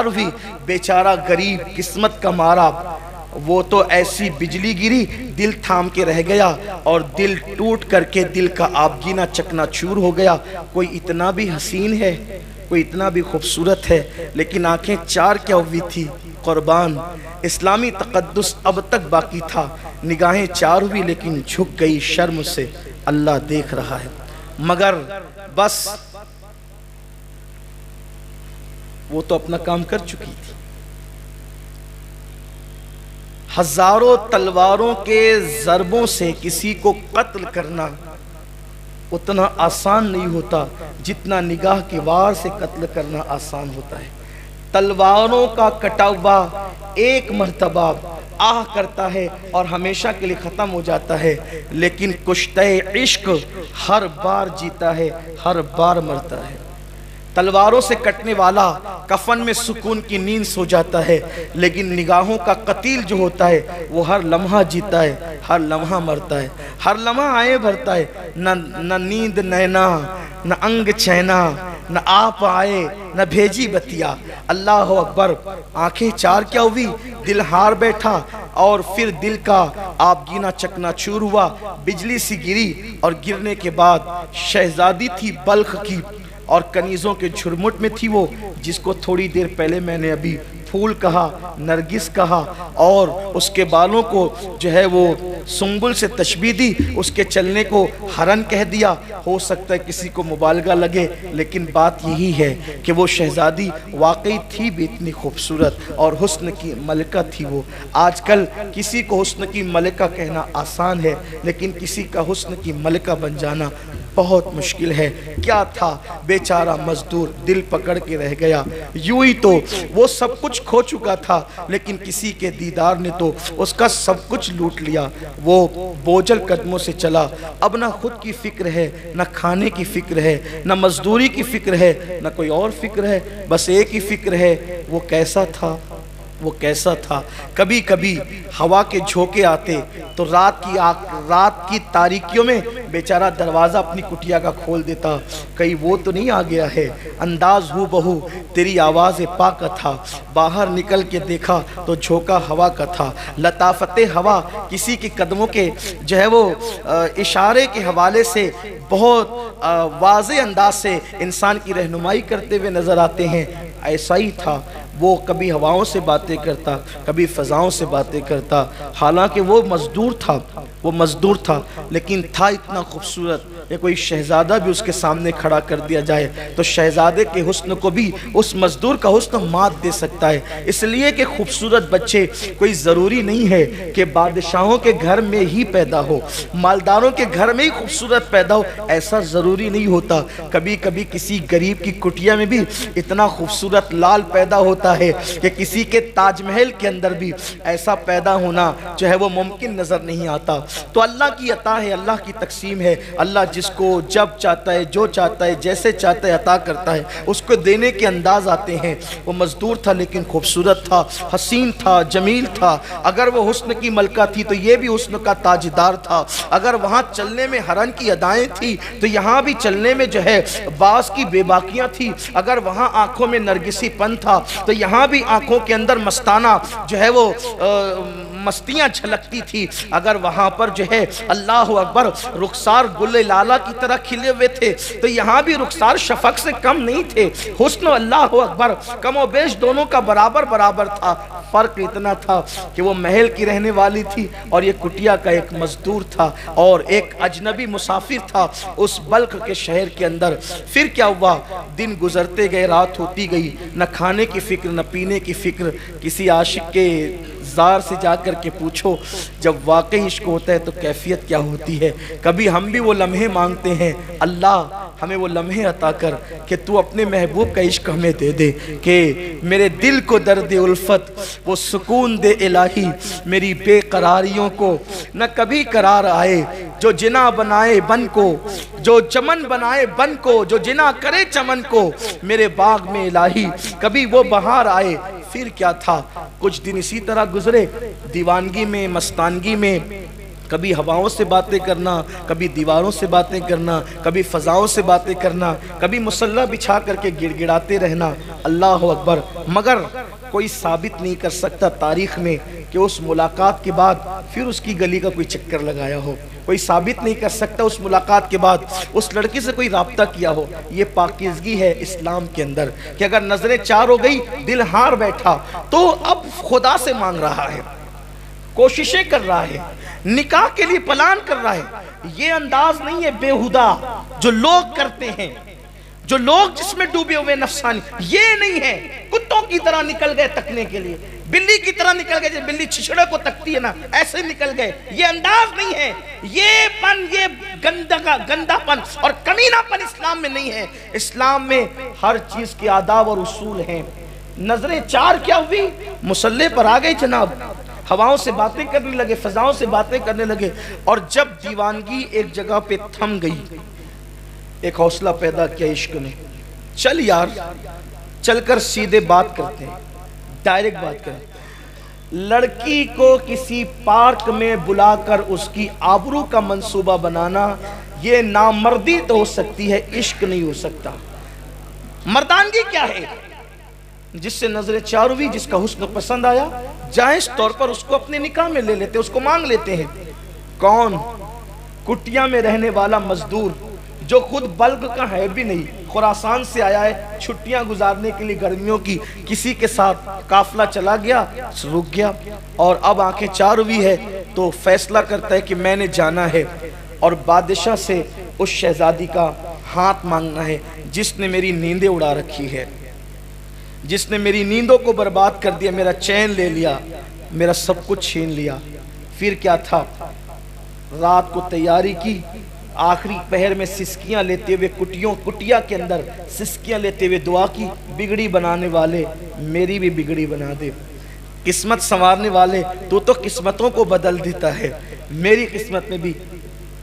ہوئی، بیچارہ غریب قسمت کا مارا، وہ تو ایسی بجلی گری دل تھام کے رہ گیا، اور دل ٹوٹ کر کے دل کا آبگینہ چکنا چور ہو گیا۔ کوئی اتنا بھی حسین ہے، کوئی اتنا بھی خوبصورت ہے، لیکن آنکھیں چار کیا ہوئی تھی قربان، اسلامی تقدس اب تک باقی تھا، نگاہیں چار ہوئی لیکن جھک گئی شرم سے، اللہ دیکھ رہا ہے، مگر بس وہ تو اپنا کام کر چکی تھی۔ ہزاروں تلواروں کے ضربوں سے کسی کو قتل کرنا اتنا آسان نہیں ہوتا جتنا نگاہ کے وار سے قتل کرنا آسان ہوتا ہے۔ تلواروں کا کٹا ہوا ایک مرتبہ آہ کرتا ہے اور ہمیشہ کے لیے ختم ہو جاتا ہے، لیکن کشتہ عشق ہر بار جیتا ہے، ہر بار مرتا ہے۔ تلواروں سے کٹنے والا کفن میں سکون کی نیند سو جاتا ہے، لیکن نگاہوں کا قتیل جو ہوتا ہے وہ ہر لمحہ جیتا ہے، ہر لمحہ مرتا ہے، ہر لمحہ آئے بھرتا ہے، نہ نیند نینا، نہ انگ چینا، نہ آپ آئے، نہ بھیجی بتیا۔ اللہ اکبر، آنکھیں چار کیا ہوئی، دل ہار بیٹھا، اور پھر دل کا آبگینہ چکنا چور ہوا، بجلی سی گری، اور گرنے کے بعد شہزادی تھی بلخ کی، اور کنیزوں کے جھرمٹ میں تھی وہ، جس کو تھوڑی دیر پہلے میں نے ابھی پھول کہا، نرگس کہا، اور اس کے بالوں کو جو ہے وہ سنبل سے تشبیہ دی، اس کے چلنے کو ہرن کہہ دیا۔ ہو سکتا ہے کسی کو مبالغہ لگے، لیکن بات یہی ہے کہ وہ شہزادی واقعی تھی بھی اتنی خوبصورت، اور حسن کی ملکہ تھی وہ۔ آج کل کسی کو حسن کی ملکہ کہنا آسان ہے، لیکن کسی کا حسن کی ملکہ بن جانا بہت مشکل ہے۔ کیا تھا بیچارہ مزدور، دل پکڑ کے رہ گیا، یوں ہی تو وہ سب کچھ کھو چکا تھا، لیکن کسی کے دیدار نے تو اس کا سب کچھ لوٹ لیا۔ وہ بوجھل قدموں سے چلا، اب نہ خود کی فکر ہے، نہ کھانے کی فکر ہے، نہ مزدوری کی فکر ہے، نہ کوئی اور فکر ہے، بس ایک ہی فکر ہے، وہ کیسا تھا، وہ کیسا تھا۔ کبھی کبھی ہوا کے جھونکے آتے تو رات کی تاریکیوں میں بیچارہ دروازہ اپنی کٹیا کا کھول دیتا، کہیں وہ تو نہیں آ گیا ہے۔ انداز ہو بہو تیری آواز پا کا تھا، باہر نکل کے دیکھا تو جھونکا ہوا کا تھا۔ لطافت ہوا کسی کے قدموں کے جو ہے وہ اشارے کے حوالے سے بہت واضح انداز سے انسان کی رہنمائی کرتے ہوئے نظر آتے ہیں۔ ایسا ہی تھا، وہ کبھی ہواؤں سے باتیں کرتا، کبھی فضاؤں سے باتیں کرتا، حالانکہ وہ مزدور تھا، لیکن تھا اتنا خوبصورت کہ کوئی شہزادہ بھی اس کے سامنے کھڑا کر دیا جائے تو شہزادے کے حسن کو بھی اس مزدور کا حسن مات دے سکتا ہے۔ اس لیے کہ خوبصورت بچے کوئی ضروری نہیں ہے کہ بادشاہوں کے گھر میں ہی پیدا ہو، مالداروں کے گھر میں ہی خوبصورت پیدا ہو، ایسا ضروری نہیں ہوتا۔ کبھی کبھی کسی غریب کی کٹیا میں بھی اتنا خوبصورت لال پیدا ہوتا ہے کہ کسی کے تاج محل کے اندر بھی ایسا پیدا ہونا جو ہے وہ ممکن نظر نہیں آتا۔ تو اللہ کی عطا ہے، اللہ کی تقسیم ہے، اللہ جس کو جب چاہتا ہے، جو چاہتا ہے، جیسے چاہتا ہے عطا کرتا ہے، اس کو دینے کے انداز آتے ہیں۔ وہ مزدور تھا لیکن خوبصورت تھا، حسین تھا، جمیل تھا۔ اگر وہ حسن کی ملکہ تھی تو یہ بھی حسن کا تاجدار تھا۔ اگر وہاں چلنے میں ہرن کی ادائیں تھی تو یہاں بھی چلنے میں جو ہے باز کی بے باکیاں تھی۔ اگر وہاں آنکھوں میں نرگسی پن تھا تو یہاں بھی آنکھوں کے اندر مستانہ جو ہے وہ مستیاں جھلکتی تھی۔ اگر وہاں پر جو ہے اللہ اکبر رخسار گل لالا کی طرح کھلے ہوئے تھے تو یہاں بھی رخسار شفق سے کم نہیں تھے۔ حسن اللہ اکبر کم و بیش دونوں کا برابر تھا، فرق اتنا تھا کہ وہ محل کی رہنے والی تھی اور یہ کٹیا کا ایک مزدور تھا اور ایک اجنبی مسافر تھا اس بلخ کے شہر کے اندر۔ پھر کیا ہوا، دن گزرتے گئے، رات ہوتی گئی، نہ کھانے کی فکر نہ پینے کی فکر۔ کسی عاشق کے زار سے جا کر کے پوچھو جب واقعی عشق ہوتا ہے تو کیفیت کیا ہوتی ہے۔ کبھی ہم بھی وہ لمحے مانگتے ہیں، اللہ ہمیں وہ لمحے عطا کر کہ تو اپنے محبوب کا عشق ہمیں دے دے، کہ میرے دل کو درد الفت وہ سکون دے الہی، میری بے قراریوں کو نہ کبھی قرار آئے، جو جنا بنائے بن کو، جو چمن بنائے بن کو، جو جنا کرے چمن کو، میرے باغ میں الہی کبھی وہ بہار آئے۔ پھر کیا تھا، کچھ دن اسی طرح گزرے، دیوانگی میں، مستانگی میں، کبھی ہواؤں سے باتیں کرنا، کبھی دیواروں سے باتیں کرنا، کبھی فضاؤں سے باتیں کرنا، کبھی مصلح بچھا کر کے گڑ گڑاتے رہنا، اللہ اکبر۔ مگر کوئی ثابت نہیں کر سکتا تاریخ میں کہ اس ملاقات کے بعد پھر اس کی گلی کا کوئی چکر لگایا ہو، کوئی ثابت نہیں کر سکتا اس ملاقات کے بعد اس لڑکی سے کوئی رابطہ کیا ہو۔ یہ پاکیزگی ہے اسلام کے اندر کہ اگر نظریں چار ہو گئی، دل ہار بیٹھا، تو اب خدا سے مانگ رہا ہے، کوششیں کر رہا ہے، نکاح کے لیے پلان کر رہا ہے۔ یہ انداز نہیں ہے بیہودہ جو لوگ کرتے ہیں، جو لوگ جس میں ڈوبے ہوئے نفسانی، یہ نہیں ہے۔ کتوں کی طرح نکل گئے تکنے کے لیے، بلی کی طرح نکل گئے، جب بلی چھچڑے کو تکتی ہے نا، ایسے نکل گئے۔ یہ انداز نہیں ہے، یہ گندہ پن اور کمینہ پن اسلام میں نہیں ہے۔ اسلام میں ہر چیز کے آداب اور اصول ہیں۔ نظریں چار کیا ہوئی، مصلے پر آ گئے جناب، ہواؤں سے باتیں کرنے لگے، فضاؤں سے باتیں کرنے لگے، اور جب دیوانگی ایک جگہ پہ تھم گئی، ایک حوصلہ پیدا کیا عشق نے، چل یار، چل کر سیدھے بات کرتے ہیں، ڈائریکٹ بات کریں۔ لڑکی کو کسی پارک میں بلا کر اس کی آبرو کا منصوبہ بنانا، یہ نامردی تو ہو سکتی ہے، عشق نہیں ہو سکتا۔ مردانگی کیا ہے؟ جس سے نظر چار ہوئی، جس کا حسن پسند آیا، جائز طور پر اس کو اپنے نکاح میں لے لیتے، اس کو مانگ لیتے ہیں۔ کون؟ کٹیا میں رہنے والا مزدور جو خود بلگ کا ہے بھی نہیں، خراسان سے آیا ہے چھٹیاں گزارنے کے لیے گرمیوں کی، کسی کے ساتھ قافلہ چلا گیا، رک گیا، اور اب آنکھیں چار ہوئی ہے تو فیصلہ کرتا ہے کہ میں نے جانا ہے اور بادشاہ سے اس شہزادی کا ہاتھ مانگنا ہے جس نے میری نیندیں اڑا رکھی ہے، جس نے میری نیندوں کو برباد کر دیا، میرا چین لے لیا، میرا سب کچھ چھین لیا۔ پھر کیا تھا، رات کو تیاری کی، آخری پہر میں سسکیاں لیتے ہوئے کٹیا کے اندر سسکیاں لیتے ہوئے دعا کی، بگڑی بنانے والے میری بھی بگڑی بنا دے، قسمت سنوارنے والے تو قسمتوں کو بدل دیتا ہے، میری قسمت میں بھی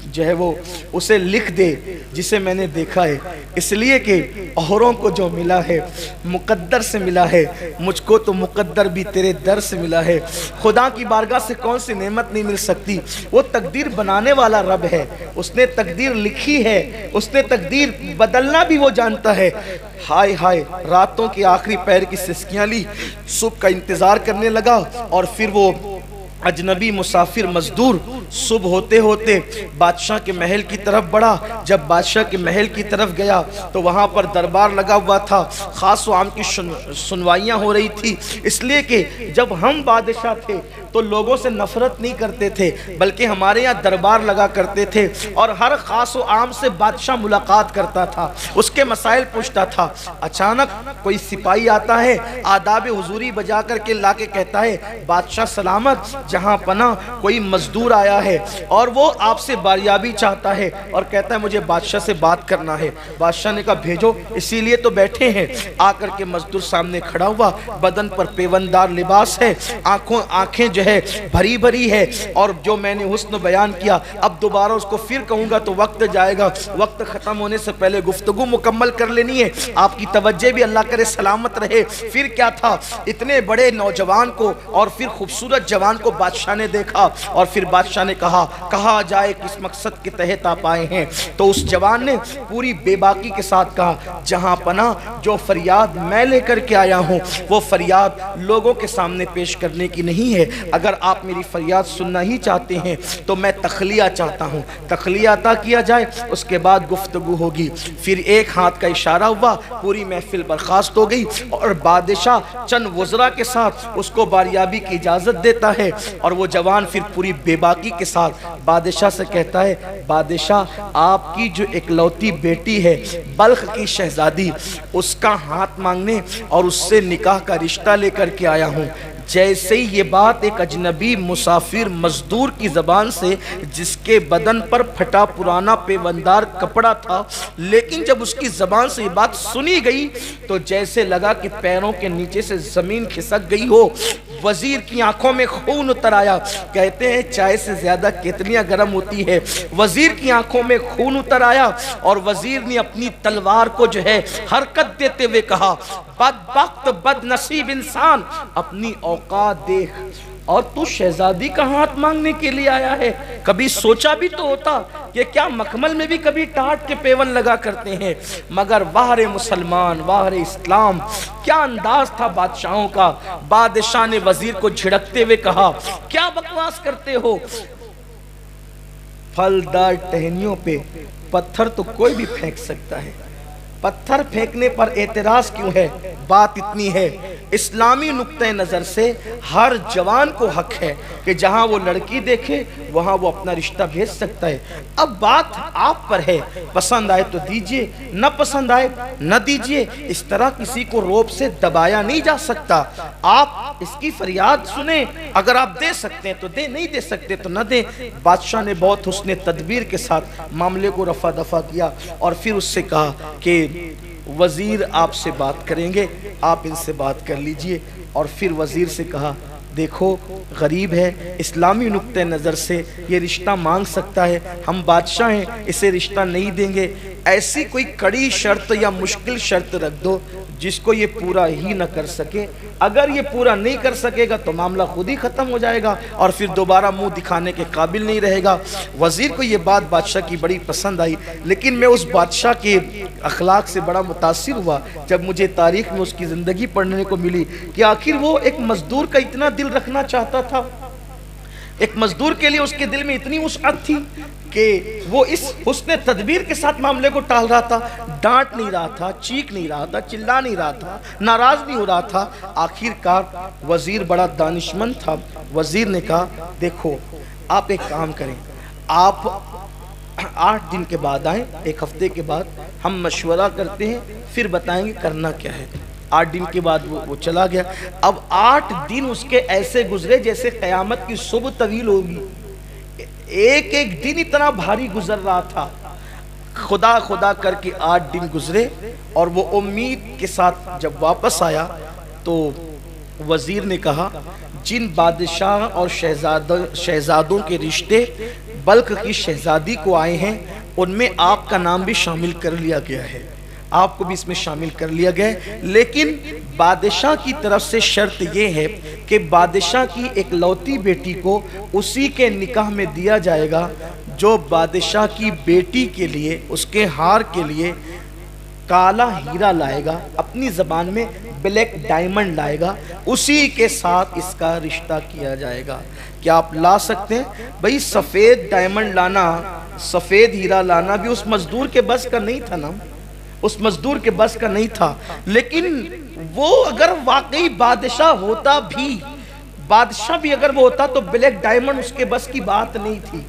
جو ہے وہ اسے لکھ دے جسے میں نے دیکھا ہے، اس لیے کہ اوروں کو جو ملا ہے مقدر سے ملا ہے، مجھ کو تو مقدر بھی تیرے در سے ملا ہے۔ خدا کی بارگاہ سے کون سی نعمت نہیں مل سکتی، وہ تقدیر بنانے والا رب ہے، اس نے تقدیر لکھی ہے، اس نے تقدیر بدلنا بھی وہ جانتا ہے۔ ہائے ہائے، راتوں کی آخری پہر کی سسکیاں لی، صبح کا انتظار کرنے لگا، اور پھر وہ اجنبی مسافر مزدور صبح ہوتے ہوتے بادشاہ کے محل کی طرف بڑھا۔ جب بادشاہ کے محل کی طرف گیا تو وہاں پر دربار لگا ہوا تھا، خاص و عام کی سنوائیاں ہو رہی تھی، اس لیے کہ جب ہم بادشاہ تھے تو لوگوں سے نفرت نہیں کرتے تھے، بلکہ ہمارے یہاں دربار لگا کرتے تھے، اور ہر خاص و عام سے بادشاہ ملاقات کرتا تھا، اس کے مسائل پوچھتا تھا۔ اچانک کوئی سپاہی آتا ہے، آداب حضوری بجا کر کے لا کے کہتا ہے، بادشاہ سلامت، جہاں پناہ کوئی مزدور آیا ہے اور وہ آپ سے باریابی چاہتا ہے، اور کہتا ہے مجھے بادشاہ سے بات کرنا ہے۔ بادشاہ نے کہا بھیجو، اسی لیے تو بیٹھے ہیں۔ آ کر کے مزدور سامنے کھڑا ہوا، بدن پر پیوندار لباس ہے، آنکھیں جو ہے بھری بھری ہے، اور جو میں نے حسن بیان کیا اب دوبارہ اس کو پھر کہوں گا تو وقت جائے گا، وقت ختم ہونے سے پہلے گفتگو مکمل کر لینی ہے، آپ کی توجہ بھی اللہ کرے سلامت رہے۔ پھر کیا تھا، اتنے بڑے نوجوان کو اور پھر خوبصورت جوان کو بادشاہ نے دیکھا، اور پھر بادشاہ نے کہا جائے کس مقصد کے تحت آپ آئے ہیں؟ تو اس جوان نے پوری بے باکی کے ساتھ کہا، جہاں پناہ جو فریاد میں لے کر کے آیا ہوں وہ فریاد لوگوں کے سامنے پیش کرنے کی نہیں ہے، اگر آپ میری فریاد سننا ہی چاہتے ہیں تو میں تخلیہ چاہتا ہوں، تخلیہ عطا کیا جائے، اس کے بعد گفتگو ہوگی۔ پھر ایک ہاتھ کا اشارہ ہوا، پوری محفل برخاست ہو گئی، اور بادشاہ چند وزراء کے ساتھ اس کو باریابی کی اجازت دیتا ہے، اور وہ جوان پھر پوری بے باکی کے ساتھ بادشاہ سے کہتا ہے، بادشاہ آپ کی جو اکلوتی بیٹی ہے بلخ کی شہزادی، اس کا ہاتھ مانگنے اور اس سے نکاح کا رشتہ لے کر کے آیا ہوں۔ جیسے ہی یہ بات ایک اجنبی مسافر مزدور کی زبان سے، جس کے بدن پر پھٹا پرانا پیوندار کپڑا تھا، لیکن جب اس کی زبان سے یہ بات سنی گئی تو جیسے لگا کہ پیروں کے نیچے سے زمین کھسک گئی ہو۔ وزیر کی آنکھوں میں خون اتر آیا۔ کہتے ہیں چائے سے زیادہ کتلیاں گرم ہوتی ہے، وزیر کی آنکھوں میں خون اتر آیا اور وزیر نے اپنی تلوار کو جو ہے حرکت دیتے ہوئے کہا، بدبخت بد نصیب انسان، اپنی اوقات دیکھ، اور تو شہزادی کا ہاتھ مانگنے کے لیے آیا ہے؟ کبھی سوچا بھی تو ہوتا کہ کیا مکمل میں بھی کبھی ٹاٹ کے پیون لگا کرتے ہیں؟ مگر واہ رے مسلمان، واہ رے اسلام، کیا انداز تھا بادشاہوں کا۔ بادشاہ نے وزیر کو جھڑکتے ہوئے کہا، کیا بکواس کرتے ہو؟ پھلدار ٹہنیوں پہ پتھر تو کوئی بھی پھینک سکتا ہے، پتھر پھینکنے پر اعتراض کیوں ہے؟ بات اتنی ہے، اسلامی نقطہ نظر سے ہر جوان کو حق ہے کہ جہاں وہ لڑکی دیکھے وہاں وہ اپنا رشتہ بھیج سکتا ہے۔ اب بات آپ پر ہے، پسند آئے تو دیجئے، نہ پسند آئے نہ دیجئے۔ اس طرح کسی کو روب سے دبایا نہیں جا سکتا۔ آپ اس کی فریاد سنیں، اگر آپ دے سکتے ہیں تو دیں، نہیں دے سکتے تو نہ دیں۔ بادشاہ نے بہت حسن تدبیر کے ساتھ معاملے کو رفع دفع کیا اور پھر اس سے کہا کہ وزیر آپ سے بات کریں گے، آپ ان سے بات کر لیجئے۔ اور پھر وزیر سے کہا، دیکھو غریب ہے، اسلامی نقطہ نظر سے یہ رشتہ مانگ سکتا ہے، ہم بادشاہ ہیں، اسے رشتہ نہیں دیں گے۔ ایسی کوئی کڑی شرط یا مشکل شرط رکھ دو جس کو یہ پورا ہی نہ کر سکے۔ اگر یہ پورا نہیں کر سکے گا تو معاملہ خود ہی ختم ہو جائے گا اور پھر دوبارہ منہ دکھانے کے قابل نہیں رہے گا۔ وزیر کو یہ بات بادشاہ کی بڑی پسند آئی، لیکن میں اس بادشاہ کے اخلاق سے بڑا متاثر ہوا جب مجھے تاریخ میں اس کی زندگی پڑھنے کو ملی کہ آخر وہ ایک مزدور کا اتنا دل رکھنا چاہتا تھا، ایک مزدور کے لیے اس کے دل میں اتنی وسعت تھی کہ وہ اس حسن تدبیر کے ساتھ معاملے کو ٹال رہا تھا، ڈانٹ نہیں رہا تھا، چیخ نہیں رہا تھا، چلا نہیں رہا تھا، ناراض نہیں ہو رہا تھا۔ آخر کار وزیر بڑا دانشمند تھا، وزیر نے کہا، دیکھو آپ ایک کام کریں، آپ 8 دن کے بعد آئیں، ایک ہفتے کے بعد ہم مشورہ کرتے ہیں، پھر بتائیں گے کرنا کیا ہے۔ 8 دن کے بعد وہ چلا گیا۔ اب 8 دن اس کے ایسے گزرے جیسے قیامت کی صبح طویل ہوگی، ایک ایک دن اتنا بھاری گزر رہا تھا۔ خدا خدا کر کے 8 دن گزرے اور وہ امید کے ساتھ جب واپس آیا تو وزیر نے کہا، جن بادشاہ اور شہزادوں کے رشتے بلخ کی شہزادی کو آئے ہیں ان میں آپ کا نام بھی شامل کر لیا گیا ہے، آپ کو بھی اس میں شامل کر لیا گیا ہے، لیکن بادشاہ کی طرف سے شرط یہ ہے کہ بادشاہ کی ایک لوتی بیٹی کو اسی کے نکاح میں دیا جائے گا جو بادشاہ کی بیٹی کے لیے، اس کے ہار کے لیے کالا ہیرا لائے گا، اپنی زبان میں بلیک ڈائمنڈ لائے گا، اسی کے ساتھ اس کا رشتہ کیا جائے گا۔ کیا آپ لا سکتے ہیں؟ بھئی سفید ڈائمنڈ لانا، سفید ہیرا لانا بھی اس مزدور کے بس کا نہیں تھا نا، اس مزدور کے بس کا نہیں تھا، لیکن وہ اگر واقعی بادشاہ ہوتا بھی، بادشاہ بھی اگر وہ ہوتا تو بلیک ڈائمنڈ اس کے بس کی بات نہیں تھی۔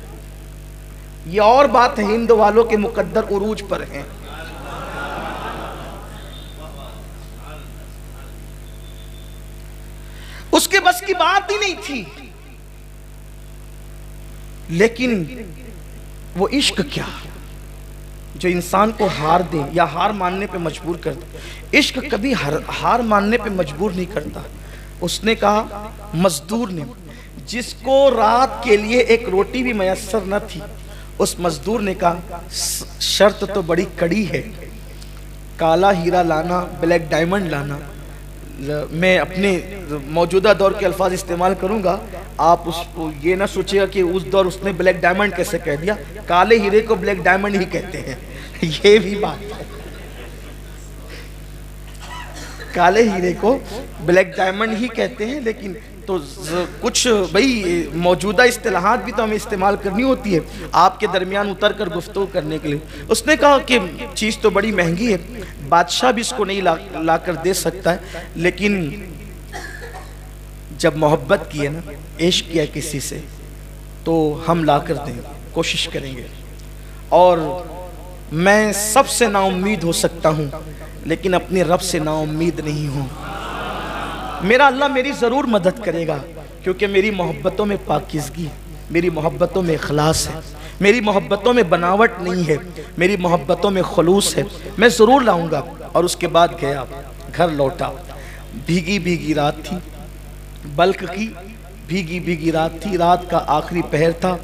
یہ اور بات ہے، ہند والوں کے مقدر عروج پر ہیں۔ اس کے بس کی بات ہی نہیں تھی، لیکن وہ عشق کیا جو انسان کو ہار دے یا ہار ماننے پہ مجبور کر دے۔ عشق کبھی ہار ماننے پہ مجبور نہیں کرتا۔ اس نے کہا، مزدور نے، جس کو رات کے لیے ایک روٹی بھی میسر نہ تھی، اس مزدور نے کہا، شرط تو بڑی کڑی ہے، کالا ہیرا لانا، بلیک ڈائمنڈ لانا۔ میں اپنے موجودہ دور کے الفاظ استعمال کروں گا، آپ اس کو یہ نہ سوچے گا کہ اس دور اس نے بلیک ڈائمنڈ کیسے کہہ دیا، کالے ہیرے کو بلیک ڈائمنڈ ہی کہتے ہیں، یہ بھی بات ہے، کالے ہیرے کو بلیک ڈائمنڈ ہی کہتے ہیں، لیکن تو کچھ بھئی موجودہ اصطلاحات بھی تو ہمیں استعمال کرنی ہوتی ہے آپ کے درمیان اتر کر گفتگو کرنے کے لیے۔ اس نے کہا کہ چیز تو بڑی مہنگی ہے، بادشاہ بھی اس کو نہیں لا کر دے سکتا ہے، لیکن جب محبت کی ہے نا، عشق کیا کسی سے، تو ہم لا کر دیں، کوشش کریں گے۔ اور میں سب سے نا امید ہو سکتا ہوں لیکن اپنے رب سے نا امید نہیں ہوں۔ میرا اللہ میری ضرور مدد کرے گا، کیونکہ میری محبتوں میں پاکیزگی، میری محبتوں میں اخلاص ہے، میری محبتوں میں بناوٹ نہیں ہے، میری محبتوں میں خلوص ہے، میں ضرور لاؤں گا۔ اور اس کے بعد گیا، گھر لوٹا، بھیگی بھیگی رات تھی، بلک کی بھیگی بھیگی رات تھی، رات کا آخری پہر تھا،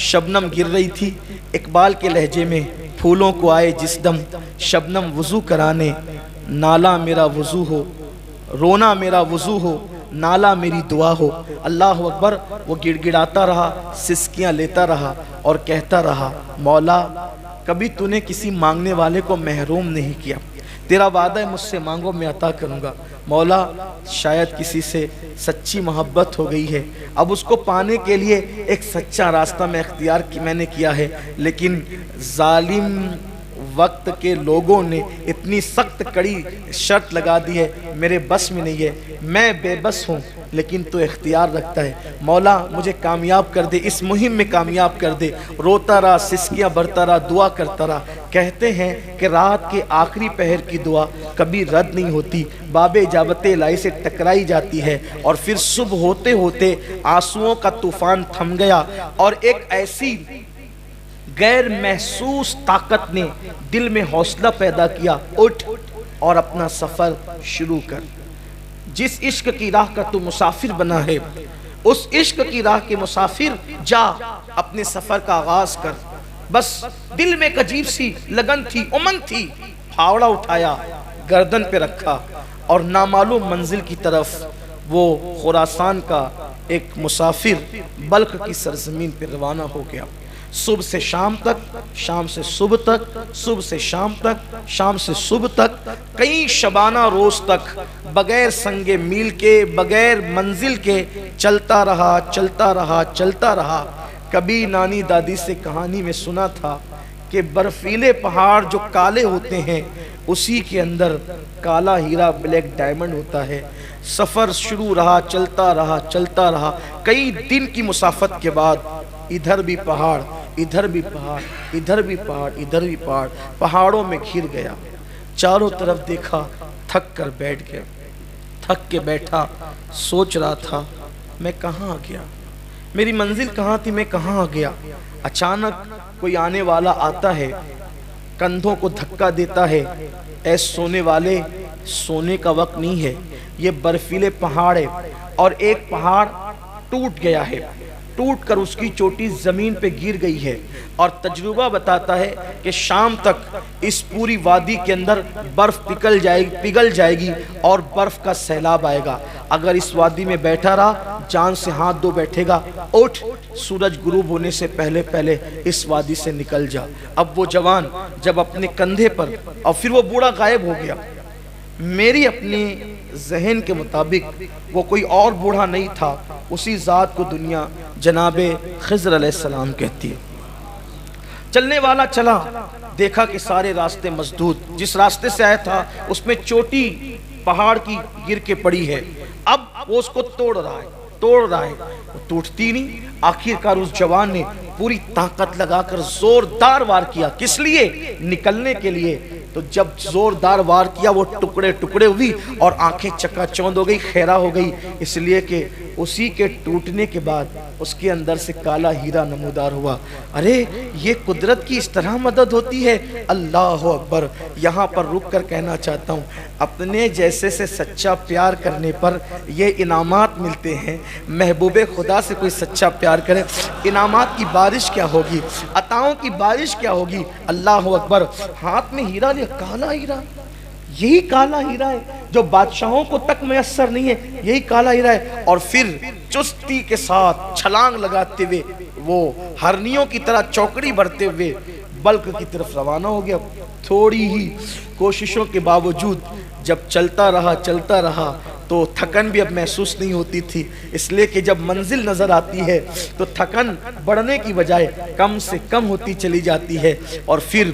شبنم گر رہی تھی۔ اقبال کے لہجے میں پھولوں کو آئے جس دم شبنم وضو کرانے، نالا میرا وضو ہو، رونا میرا وضو ہو، نالا میری دعا ہو۔ اللہ اکبر۔ وہ گڑ گڑاتا رہا، سسکیاں لیتا رہا اور کہتا رہا، مولا کبھی تو نے کسی مانگنے والے کو محروم نہیں کیا، تیرا وعدہ ہے مجھ سے مانگو میں عطا کروں گا۔ مولا شاید کسی سے سچی محبت ہو گئی ہے، اب اس کو پانے کے لیے ایک سچا راستہ میں نے کیا ہے، لیکن ظالم وقت کے لوگوں نے اتنی سخت کڑی شرط لگا دی ہے، میرے بس میں نہیں ہے، میں بے بس ہوں لیکن تو اختیار رکھتا ہے۔ مولا مجھے کامیاب کر دے، اس مہم میں کامیاب کر دے۔ روتا رہا، سسکیاں بھرتا رہا، دعا کرتا رہا۔ کہتے ہیں کہ رات کے آخری پہر کی دعا کبھی رد نہیں ہوتی، باب اجابت الہی سے ٹکرائی جاتی ہے، اور پھر صبح ہوتے ہوتے آنسوؤں کا طوفان تھم گیا، اور ایک ایسی غیر محسوس طاقت نے دل میں حوصلہ پیدا کیا، اٹھ اور اپنا سفر شروع کر۔ جس عشق کی راہ کا تو مسافر بنا ہے، اس عشق کی راہ کے مسافر جا اپنے سفر کا آغاز کر۔ بس دل میں ایک عجیب سی لگن تھی، امنگ تھی، پھاوڑا اٹھایا، گردن پہ رکھا، اور نامعلوم منزل کی طرف وہ خراسان کا ایک مسافر بلخ کی سرزمین پہ روانہ ہو گیا۔ صبح سے شام تک، شام سے صبح تک، صبح سے شام تک، شام سے صبح تک، کئی شبانہ روز تک بغیر سنگ میل کے، بغیر منزل کے چلتا رہا، چلتا رہا، چلتا رہا۔ کبھی نانی دادی سے کہانی میں سنا تھا کہ برفیلے پہاڑ جو کالے ہوتے ہیں اسی کے اندر کالا ہیرا، بلیک ڈائمنڈ ہوتا ہے۔ سفر شروع رہا، چلتا رہا، چلتا رہا، کئی دن کی مسافت کے بعد ادھر بھی پہاڑ، ادھر بھی پہاڑ، ادھر بھی پہاڑ، ادھر بھی پہاڑ، پہاڑوں میں گھر گیا۔ چاروں طرف دیکھا، تھک کر بیٹھ گیا، تھک کے بیٹھا، سوچ رہا تھا میں کہاں آ گیا، میری منزل کہاں تھی، میں کہاں آ گیا۔ اچانک کوئی آنے والا آتا ہے، کندھوں کو دھکا دیتا ہے، اے سونے والے، سونے کا وقت نہیں ہے، یہ برفیلے پہاڑ ہے، اور ایک پہاڑ ٹوٹ گیا ہے، ٹوٹ کر اس کی چوٹی زمین پہ گر گئی ہے، اور تجربہ بتاتا ہے کہ شام تک اس پوری وادی کے اندر برف پگھل جائے گی اور برف کا سیلاب آئے گا۔ اگر اس وادی میں بیٹھا رہا، جان سے ہاتھ دھو بیٹھے گا، اٹھ، سورج غروب ہونے سے پہلے پہلے اس وادی سے نکل جا۔ اب وہ جوان جب اپنے کندھے پر، اور پھر وہ بوڑھا غائب ہو گیا۔ میری اپنے ذہن کے مطابق وہ کوئی اور بوڑھا نہیں تھا، اسی ذات کو دنیا جناب خضر علیہ السلام کہتی ہے۔ چلنے والا چلا، دیکھا کہ سارے راستے مسدود، جس راستے سے آیا تھا اس میں چوٹی پہاڑ کی گر کے پڑی ہے، اب وہ اس کو توڑ رہا ہے، توڑ رہا ہے، وہ ٹوٹتی نہیں۔ آخر کار اس جوان نے پوری طاقت لگا کر زوردار وار کیا، کس لیے؟ نکلنے کے لیے۔ تو جب زوردار وار کیا وہ ٹکڑے ٹکڑے ہوئی اور آنکھیں چکا چوند ہو گئی، خیرہ ہو گئی، اس لیے کہ اسی کے ٹوٹنے کے بعد اس کے اندر سے کالا ہیرا نمودار ہوا۔ ارے یہ قدرت کی اس طرح مدد ہوتی ہے، اللہ اکبر۔ یہاں پر رک کر کہنا چاہتا ہوں، اپنے جیسے سے سچا پیار کرنے پر یہ انعامات ملتے ہیں۔ محبوب خدا سے کوئی سچا پیار کرے، انعامات کی بارش کیا ہوگی، عطاؤں کی بارش کیا ہوگی۔ اللہ اکبر۔ ہاتھ میں ہیرا لیا، کالا ہیرا، یہی کالا ہیرا ہے جو بادشاہوں کو تک میسر نہیں ہے، یہی کالا ہیرا ہے۔ اور پھر چستی کے ساتھ چھلانگ لگاتے ہوئے وہ ہرنیوں کی طرح چوکڑی بھرتے ہوئے بلخ کی طرف روانہ ہو گیا۔ تھوڑی ہی کوششوں کے باوجود جب چلتا رہا تو تھکن بھی اب محسوس نہیں ہوتی تھی، اس لیے کہ جب منزل نظر آتی ہے تو تھکن بڑھنے کی بجائے کم سے کم ہوتی چلی جاتی ہے۔ اور پھر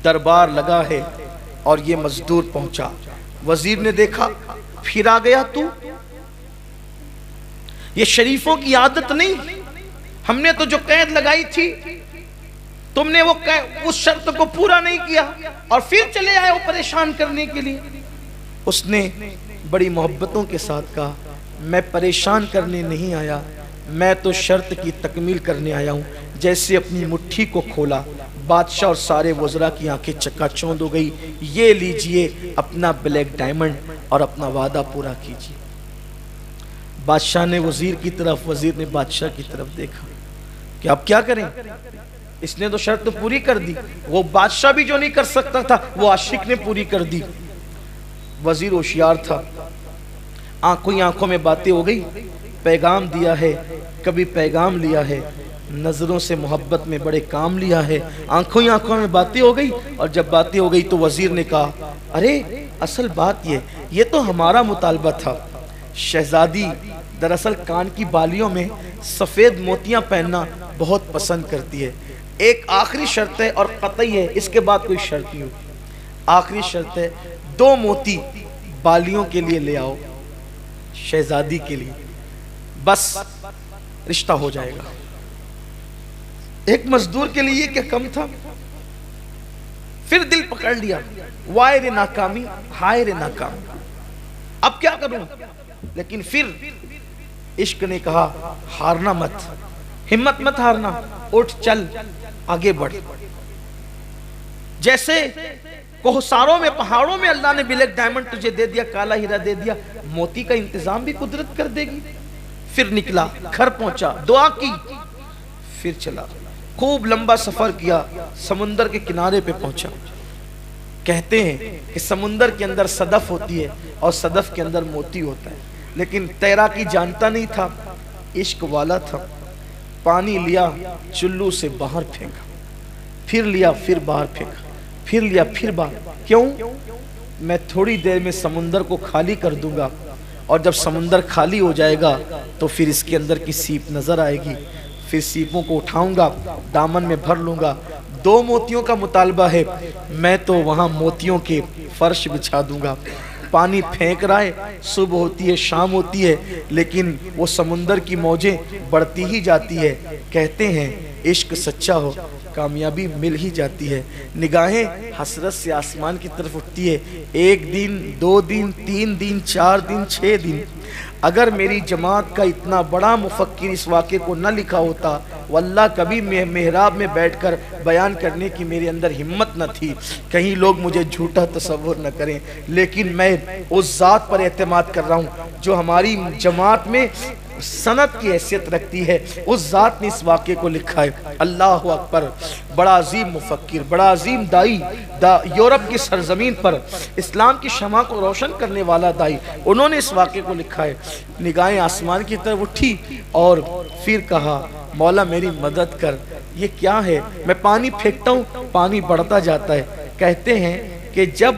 دربار لگا ہے اور یہ مزدور پہنچا۔ وزیر نے دیکھا، پھر آ گیا تو، یہ شریفوں کی عادت نہیں، ہم نے تو جو قید لگائی تھی تم نے اس شرط کو پورا نہیں کیا اور پھر چلے آئے وہ پریشان کرنے کے لیے۔ اس نے بڑی محبتوں کے ساتھ کہا، میں پریشان کرنے نہیں آیا، میں تو شرط کی تکمیل کرنے آیا ہوں۔ جیسے اپنی مٹھی کو کھولا، بادشاہ اور سارے وزراء کی آنکھیں چکا چوندھ ہو گئی۔ یہ لیجئے اپنا بلیک ڈائمنڈ اور اپنا وعدہ پورا کیجئے۔ بادشاہ نے وزیر کی طرف، وزیر نے بادشاہ کی طرف دیکھا کہ اب کیا کریں، اس نے تو شرط تو پوری کر دی، وہ بادشاہ بھی جو نہیں کر سکتا تھا وہ عاشق نے پوری کر دی۔ وزیر ہوشیار تھا، آنکھوں میں باتیں ہو گئی، پیغام دیا ہے، کبھی پیغام لیا ہے، نظروں سے محبت میں بڑے کام لیا ہے، آنکھوں میں باتیں ہو گئی۔ اور جب باتیں ہو گئی تو وزیر نے کہا ارے اصل بات یہ تو ہمارا مطالبہ تھا۔ شہزادی دراصل کان کی بالیوں میں سفید موتیاں پہننا بہت پسند کرتی ہے۔ ایک آخری شرط ہے اور قطعی ہے، اس کے بعد کوئی شرط نہیں ہوتی۔ آخری شرط ہے 2 موتی بالیوں کے لیے لے آؤ، شہزادی کے لیے، بس رشتہ ہو جائے گا۔ ایک مزدور کے لیے کیا کم تھا؟ پھر دل پکڑ لیا، وائے رے ناکامی، ہائے رے ناکامی، اب کیا کروں؟ لیکن پھر عشق نے کہا ہارنا مت، ہمت مت ہارنا، اٹھ چل آگے بڑھ۔ جیسے کوہساروں میں، پہاڑوں میں اللہ نے بلیک ڈائمنڈ تجھے دے دیا، کالا ہیرا دے دیا، موتی کا انتظام بھی قدرت کر دے گی۔ پھر نکلا، گھر پہنچا، دعا کی، پھر چلا، خوب لمبا سفر کیا، سمندر کے کنارے پہ پہنچا۔ کہتے ہیں کہ سمندر کے اندر صدف ہوتی ہے اور صدف کے اندر موتی ہوتا ہے، لیکن تیراکی جانتا نہیں تھا، عشق والا تھا۔ پانی لیا، چلو سے باہر پھینکا، پھر لیا، پھر باہر پھینکا، پھر لیا، پھر باہر۔ کیوں؟ میں تھوڑی دیر میں سمندر کو خالی کر دوں گا، اور جب سمندر خالی ہو جائے گا تو پھر اس کے اندر کی سیپ نظر آئے گی، پھر سیپوں کو اٹھاؤں گا، دامن میں بھر لوں گا۔ 2 موتیوں کا مطالبہ ہے، میں تو وہاں موتیوں کے فرش بچھا دوں گا۔ پانی پھینک رہا ہے، صبح ہوتی ہے، شام ہوتی ہے، لیکن وہ سمندر کی موجیں بڑھتی ہی جاتی ہے۔ کہتے ہیں عشق سچا ہو کامیابی مل ہی جاتی ہے۔ نگاہیں حسرت سے آسمان کی طرف اٹھتی ہے، 1 دن، 2 دن، 3 دن، 4 دن، 6 دن۔ اگر میری جماعت کا اتنا بڑا مفکر اس واقعے کو نہ لکھا ہوتا، واللہ کبھی محراب میں بیٹھ کر بیان کرنے کی میرے اندر ہمت نہ تھی، کہیں لوگ مجھے جھوٹا تصور نہ کریں۔ لیکن میں اس ذات پر اعتماد کر رہا ہوں جو ہماری جماعت میں سند کی حیثیت رکھتی ہے، اس ذات نے اس واقعے کو لکھا ہے۔ اللہ اکبر! بڑا عظیم مفکر، بڑا عظیم دائی، یورپ کی سرزمین پر اسلام کی شمع کو روشن کرنے والا دائی، انہوں نے اس واقعے کو لکھا ہے۔ نگاہیں آسمان کی طرف اٹھی اور پھر کہا مولا میری مدد کر، یہ کیا ہے؟ میں پانی پھینکتا ہوں، پانی بڑھتا جاتا ہے۔ کہتے ہیں کہ جب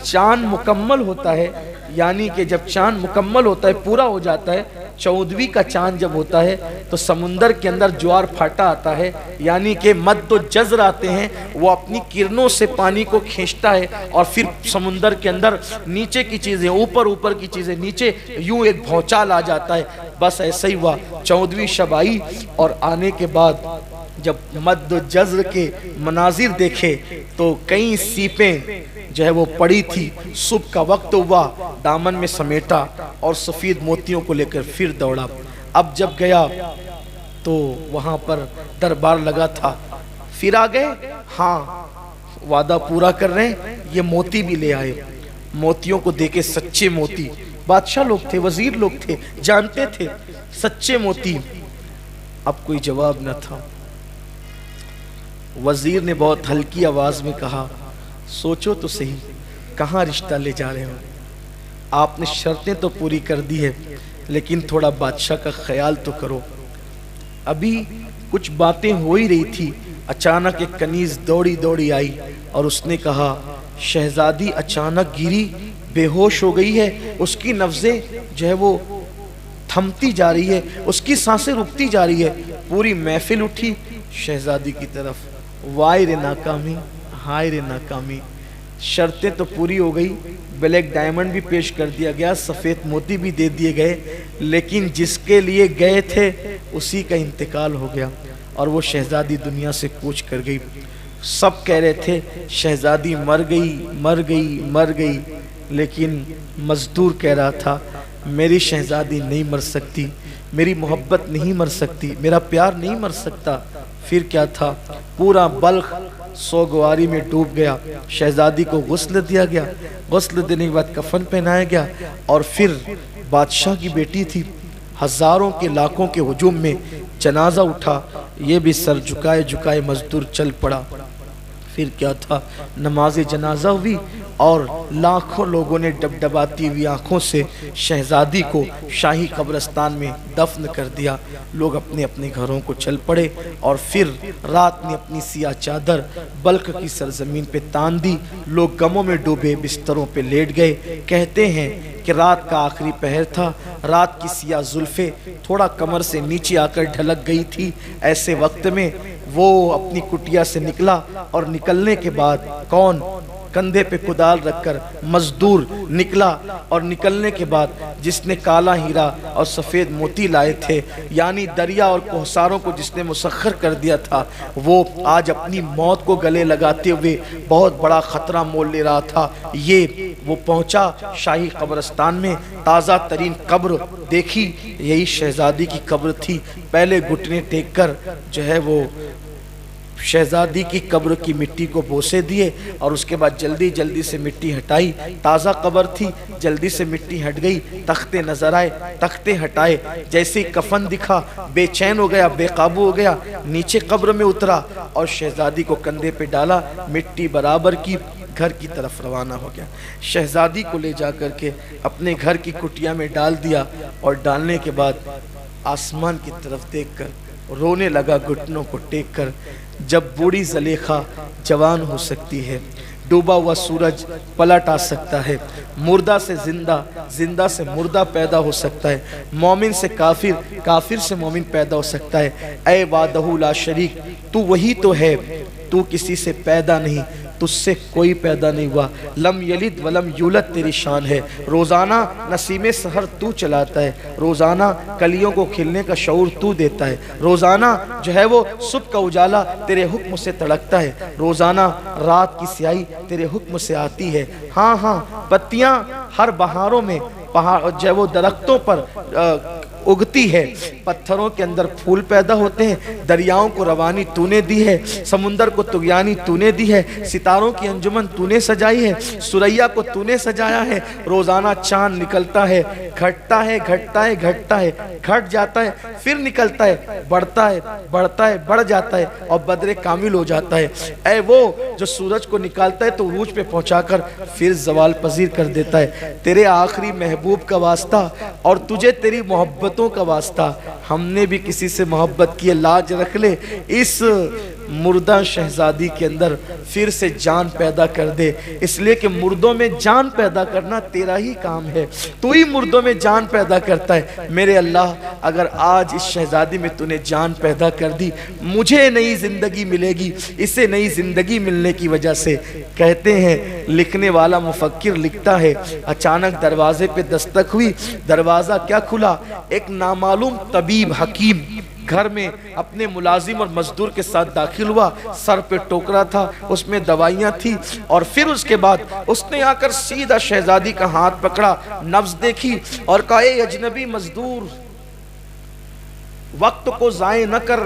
چاند مکمل ہوتا ہے، یعنی کہ جب چاند مکمل ہوتا ہے، پورا ہو جاتا ہے، 14ویں کا چاند جب ہوتا ہے تو سمندر کے اندر جوار پھاٹا آتا ہے، یعنی کہ مد و جزر آتے ہیں، وہ اپنی کرنوں سے پانی کو کھینچتا ہے اور پھر سمندر کے اندر نیچے کی چیزیں اوپر، اوپر کی چیزیں نیچے، یوں ایک بھونچال آ جاتا ہے۔ بس ایسا ہی ہوا، 14ویں شب آئی اور آنے کے بعد جب مد و جزر کے مناظر دیکھے تو کئی سیپیں جو ہے وہ پڑی تھی۔ صبح کا وقت ہوا، دامن میں سمیٹا اور سفید موتیوں کو لے کر پھر دوڑا۔ اب جب گیا تو وہاں پر دربار لگا تھا، پھر آ گئے، ہاں وعدہ پورا کر رہے ہیں، یہ موتی بھی لے آئے۔ موتیوں کو دیکھے، سچے موتی، بادشاہ لوگ تھے، وزیر لوگ تھے، جانتے تھے سچے موتی۔ اب کوئی جواب نہ تھا۔ وزیر نے بہت ہلکی آواز میں کہا سوچو تو صحیح، کہاں رشتہ لے جا رہے ہو؟ آپ نے شرطیں تو پوری کر دی ہے، لیکن تھوڑا بادشاہ کا خیال تو کرو۔ ابھی کچھ باتیں ہو ہی رہی تھی، اچانک ایک کنیز دوڑی دوڑی آئی اور اس نے کہا شہزادی اچانک گری، بے ہوش ہو گئی ہے، اس کی نبضیں جو ہے وہ تھمتی جا رہی ہے، اس کی سانسیں رکتی جا رہی ہے۔ پوری محفل اٹھی شہزادی کی طرف، وائے رے ناکامی، ہائے رے ناکامی۔ شرطیں تو پوری ہو گئی، بلیک ڈائمنڈ بھی پیش کر دیا گیا، سفید موتی بھی دے دیے گئے، لیکن جس کے لیے گئے تھے اسی کا انتقال ہو گیا اور وہ شہزادی دنیا سے کوچ کر گئی۔ سب کہہ رہے تھے شہزادی مر گئی، مر گئی، مر گئی، لیکن مزدور کہہ رہا تھا میری شہزادی نہیں مر سکتی، میری محبت نہیں مر سکتی، میرا پیار نہیں مر سکتا۔ پھر کیا تھا، پورا بلخ سوگواری میں ڈوب گیا، شہزادی کو غسل دیا گیا، غسل دینے کے بعد کفن پہنایا گیا، اور پھر بادشاہ کی بیٹی تھی، ہزاروں کے لاکھوں کے ہجوم میں جنازہ اٹھا، یہ بھی سر جھکائے جھکائے مزدور چل پڑا۔ پھر کیا تھا، نماز جنازہ ہوئی اور لاکھوں لوگوں نے ڈبڈباتی ہوئی آنکھوں سے شہزادی کو شاہی قبرستان میں دفن کر دیا۔ لوگ اپنے اپنے گھروں کو چل پڑے، اور پھر رات نے اپنی سیاہ چادر بلخ کی سرزمین پہ تان دی، لوگ غموں میں ڈوبے بستروں پہ لیٹ گئے۔ کہتے ہیں کہ رات کا آخری پہر تھا، رات کی سیاہ زلفیں تھوڑا کمر سے نیچے آ کر ڈھلک گئی تھی، ایسے وقت میں وہ اپنی کٹیا سے نکلا، اور نکلنے کے بعد کون، کندھے پہ کدال رکھ کر مزدور نکلا، اور نکلنے کے بعد جس نے کالا ہیرا اور سفید موتی لائے تھے، یعنی دریا اور کوہساروں کو جس نے مسخر کر دیا تھا، وہ آج اپنی موت کو گلے لگاتے ہوئے بہت بڑا خطرہ مول لے رہا تھا۔ یہ وہ پہنچا شاہی قبرستان میں، تازہ ترین قبر دیکھی، یہی شہزادی کی قبر تھی۔ پہلے گھٹنے ٹیک کر جو ہے وہ شہزادی کی قبر کی مٹی کو بوسے دیے، اور اس کے بعد جلدی جلدی سے مٹی ہٹائی۔ تازہ قبر تھی، جلدی سے مٹی ہٹ گئی، تختے نظر آئے، تختے ہٹائے، جیسے ہی کفن دکھا بے چین ہو گیا، بے قابو ہو گیا، نیچے قبر میں اترا اور شہزادی کو کندھے پہ ڈالا، مٹی برابر کی، گھر کی طرف روانہ ہو گیا۔ شہزادی کو لے جا کر کے اپنے گھر کی کٹیا میں ڈال دیا، اور ڈالنے کے بعد آسمان کی طرف دیکھ کر رونے لگا گھٹنوں کو ٹیک کر۔ جب بوڑھی زلیخا جوان ہو سکتی ہے، ڈوبا ہوا سورج پلٹ آ سکتا ہے، مردہ سے زندہ، زندہ سے مردہ پیدا ہو سکتا ہے، مومن سے کافر، کافر سے مومن پیدا ہو سکتا ہے۔ اے وحدہ لا شریک، تو وہی تو ہے، تو کسی سے پیدا نہیں، تجھ سے کوئی پیدا نہیں ہوا، لم یلد ولم یولد تیری شان ہے۔ روزانہ نسیم سحر تو چلاتا ہے، روزانہ کلیوں کو کھلنے کا شعور تو دیتا ہے، روزانہ جو ہے وہ صبح کا اجالا تیرے حکم سے تڑکتا ہے، روزانہ رات کی سیاہی تیرے حکم سے آتی ہے۔ ہاں ہاں، پتیاں ہر بہاروں میں جو ہے وہ درختوں پر اگتی ہے، پتھروں کے اندر پھول پیدا ہوتے ہیں، دریاؤں کو روانی تو نے دی ہے، سمندر کو طغیانی تو نے دی ہے، ستاروں کی انجمن تو نے سجائی ہے، سریا کو تو نے سجایا ہے۔ روزانہ چاند نکلتا ہے، گھٹتا ہے، گھٹتا ہے، گھٹتا ہے، گھٹ جاتا ہے، پھر نکلتا ہے، بڑھتا ہے، بڑھتا ہے، بڑھ جاتا ہے، اور بدر کامل ہو جاتا ہے۔ اے وہ جو سورج کو نکالتا ہے تو عروج پہ پہنچا کر پھر زوال پذیر کر دیتا ہے۔ تیرے آخری محبوب کا واسطہ اور تجھے تیری محبتوں کا واسطہ، ہم نے بھی کسی سے محبت کی، لاج رکھ لے، اس مردہ شہزادی کے اندر پھر سے جان پیدا کر دے، اس لیے کہ مردوں میں جان پیدا کرنا تیرا ہی کام ہے، تو ہی مردوں میں جان پیدا کرتا ہے۔ میرے اللہ، اگر آج اس شہزادی میں تو نے جان پیدا کر دی، مجھے نئی زندگی ملے گی، اسے نئی زندگی ملنے کی وجہ سے۔ کہتے ہیں لکھنے والا مفکر لکھتا ہے، اچانک دروازے پہ دستک ہوئی، دروازہ کیا کھلا، ایک نامعلوم طبیب حکیم گھر میں اپنے ملازم اور مزدور کے ساتھ داخل ہوا، سر پہ ٹوکرا تھا، اس میں دوائیاں تھی، اور پھر اس کے بعد اس نے آ کر سیدھا شہزادی کا ہاتھ پکڑا، نبض دیکھی اور کہا، اے اجنبی مزدور، وقت کو ضائع نہ کر،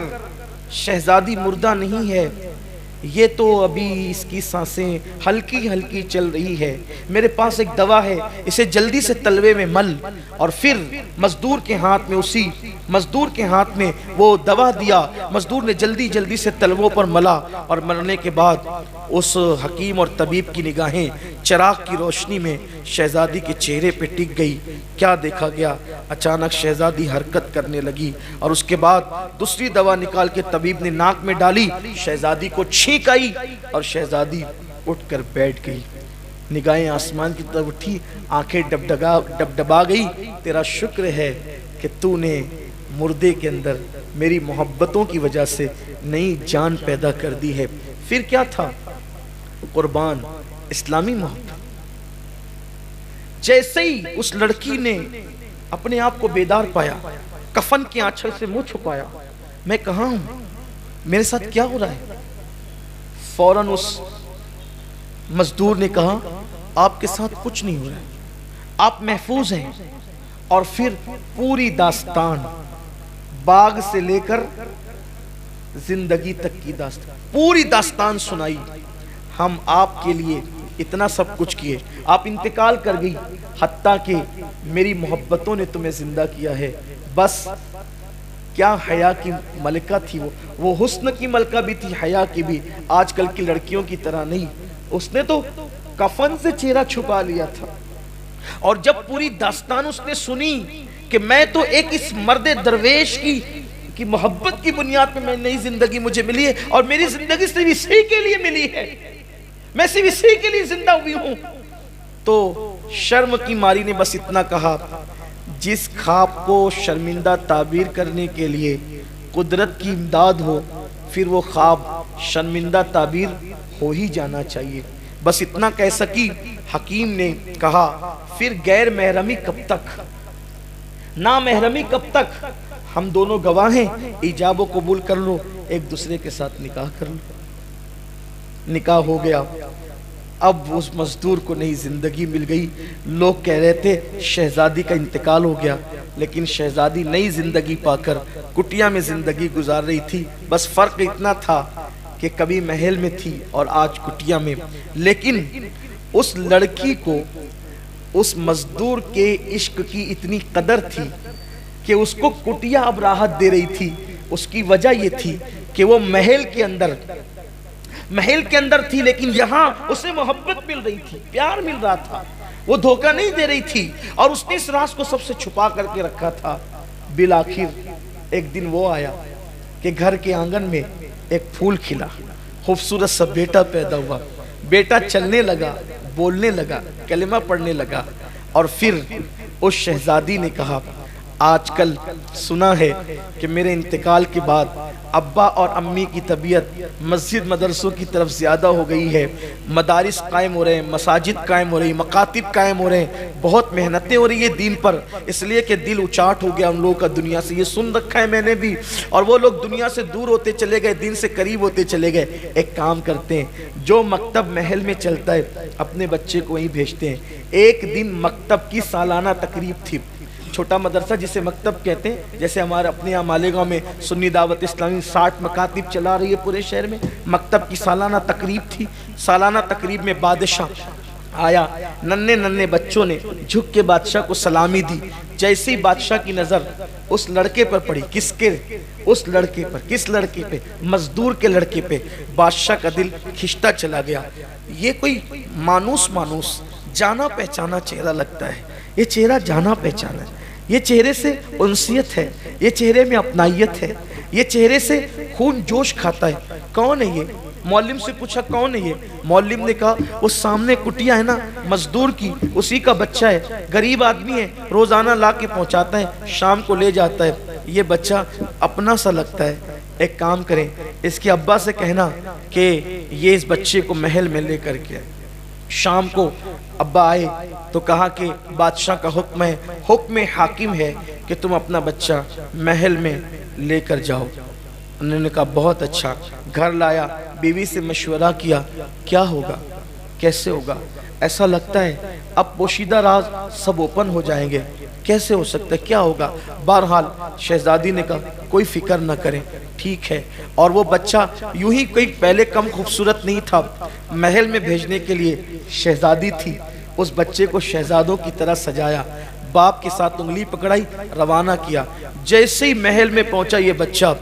شہزادی مردہ نہیں ہے، یہ تو ابھی اس کی سانسیں ہلکی ہلکی چل رہی ہے، میرے پاس ایک دوا ہے، اسے جلدی سے تلوے میں مل۔ اور پھر مزدور کے ہاتھ میں مزدور کے ہاتھ میں وہ دوا دیا، مزدور نے جلدی جلدی سے تلووں پر ملا، اور ملنے کے بعد اس حکیم اور طبیب کی نگاہیں چراغ کی روشنی میں شہزادی کے چہرے پہ ٹک گئی۔ کیا دیکھا گیا، اچانک شہزادی حرکت کرنے لگی، اور اس کے بعد دوسری دوا نکال کے طبیب نے ناک میں ڈالی، شہزادی کو چھینک آئی اور شہزادی اٹھ کر بیٹھ گئی، نگاہیں آسمان کی طرف اٹھی، آنکھیں ڈبڈبا گئی۔ تیرا شکر ہے کہ تو نے مردے کے اندر میری محبتوں کی وجہ سے نئی جان پیدا کر دی ہے۔ پھر کیا تھا، قربان اسلامی محبت۔ جیسے ہی اس لڑکی نے اپنے آپ کو بیدار پایا، کفن کی آنچل سے منہ چھپایا، میں کہاں ہوں، میرے ساتھ کیا ہو رہا ہے، فوراً اس مزدور نے کہا، آپ کے ساتھ کچھ نہیں ہو رہا ہے، آپ محفوظ ہیں، اور پھر پوری داستان، باغ سے لے کر زندگی تک کی داستان، پوری داستان سنائی. ہم آپ کے لیے اتنا سب کچھ کیے، آپ انتقال کر گئی، حتیٰ کہ میری محبتوں نے تمہیں زندہ کیا ہے. بس کیا حیا کی ملکہ تھی وہ حسن کی ملکہ بھی تھی، حیا کی بھی. آج کل کی لڑکیوں کی طرح نہیں، اس نے تو کفن سے چہرہ چھپا لیا تھا. اور جب پوری داستان اس نے سنی کہ میں تو ایک اس مرد درویش کی محبت کی بنیاد پہ میں نئی زندگی مجھے ملی ہے، اور میری زندگی صرف اسی کے لیے ملی ہے، میں صرف اسی کے لیے زندہ ہوئی ہوں، تو شرم کی ماری نے بس اتنا کہا، جس خواب کو شرمندہ تعبیر کرنے کے لیے قدرت کی امداد ہو، پھر وہ خواب شرمندہ تعبیر ہو ہی جانا چاہیے. بس اتنا کہہ سکی. حکیم نے کہا پھر غیر محرمی کب تک، نا محرمی کب تک، ہم دونوں گواہ ہیں، ایجاب و قبول کر لو، ایک دوسرے کے ساتھ نکاح کر لو. نکاح ہو گیا. اب اس مزدور کو نئی زندگی مل گئی. لوگ کہہ رہے تھے شہزادی کا انتقال ہو گیا، لیکن شہزادی نئی زندگی پا کر کٹیا میں زندگی گزار رہی تھی. بس فرق اتنا تھا کہ کبھی محل میں تھی اور آج کٹیا میں. لیکن اس لڑکی کو اس مزدور کے عشق کی اتنی قدر تھی کہ اس کو کٹیا اب راحت دے رہی تھی. اس کی وجہ یہ تھی کہ وہ محل کے اندر تھی، لیکن یہاں اسے محبت مل رہی تھی، پیار مل رہا تھا، وہ دھوکہ نہیں دے رہی تھی، اور اس نے اس راز کو سب سے چھپا کر کے رکھا تھا. بالآخر ایک دن وہ آیا کہ گھر کے آنگن میں ایک پھول کھلا، خوبصورت سا بیٹا پیدا ہوا. بیٹا چلنے لگا، بولنے لگا، کلمہ پڑھنے لگا. اور پھر اس شہزادی نے کہا آج کل سنا ہے کہ میرے انتقال کے بعد ابا اور امی کی طبیعت مسجد مدرسوں کی طرف زیادہ ہو گئی ہے، مدارس قائم ہو رہے ہیں، مساجد قائم ہو رہی ہیں، مکاتب قائم ہو رہے ہیں، بہت محنتیں ہو رہی ہیں دین پر، اس لیے کہ دل اچاٹ ہو گیا ان لوگوں کا دنیا سے. یہ سن رکھا ہے میں نے بھی. اور وہ لوگ دنیا سے دور ہوتے چلے گئے، دین سے قریب ہوتے چلے گئے. ایک کام کرتے ہیں، جو مکتب محل میں چلتا ہے اپنے بچے کو وہیں بھیجتے ہیں. ایک دن مکتب کی سالانہ تقریب تھی. چھوٹا مدرسہ جسے مکتب کہتے ہیں، جیسے ہمارے اپنے یہاں مالیگاؤں میں سنی دعوت اسلامی 60 مکاتب چلا رہی ہے پورے شہر میں. مکتب کی سالانہ تقریب تھی. سالانہ تقریب میں بادشاہ آیا. ننھے بچوں نے جھک کے بادشاہ کو سلامی دی. جیسے ہی بادشاہ کی نظر اس لڑکے پر پڑی، اس لڑکے پہ مزدور کے لڑکے پہ، بادشاہ کا دل کھنچتا چلا گیا. یہ کوئی مانوس جانا پہچانا چہرہ لگتا ہے، یہ چہرہ جانا پہچانا ہے، یہ چہرے سے انسیت ہے، یہ چہرے میں اپنائیت ہے، یہ چہرے سے خون جوش کھاتا ہے. کون ہے یہ؟ معلم سے پوچھا کون ہے یہ؟ معلم نے کہا وہ سامنے کٹیا ہے نا مزدور کی، اسی کا بچہ ہے، غریب آدمی ہے، روزانہ لا کے پہنچاتا ہے، شام کو لے جاتا ہے. یہ بچہ اپنا سا لگتا ہے. ایک کام کریں، اس کے ابا سے کہنا کہ یہ اس بچے کو محل میں لے کر کے. شام کو ابا آئے تو کہا کہ بادشاہ کا حکم ہے، حکم حاکم ہے کہ تم اپنا بچہ محل میں لے کر جاؤ. انہوں نے کہا بہت اچھا. گھر لایا، بیوی سے مشورہ کیا، کیا ہوگا، کیسے ہوگا. ایسا لگتا ہے اب پوشیدہ راز سب اوپن ہو جائیں گے، کیسے ہو سکتا ہے، کیا ہوگا. بہرحال شہزادی نے کہا کوئی فکر نہ کریں، ٹھیک ہے. اور وہ بچہ یوں ہی کوئی پہلے کم خوبصورت نہیں تھا. محل میں بھیجنے کے لیے شہزادی تھی. اس بچے کو شہزادوں کی طرح سجایا، باپ کے ساتھ انگلی پکڑائی، روانہ کیا. جیسے ہی محل میں پہنچا یہ بچہ،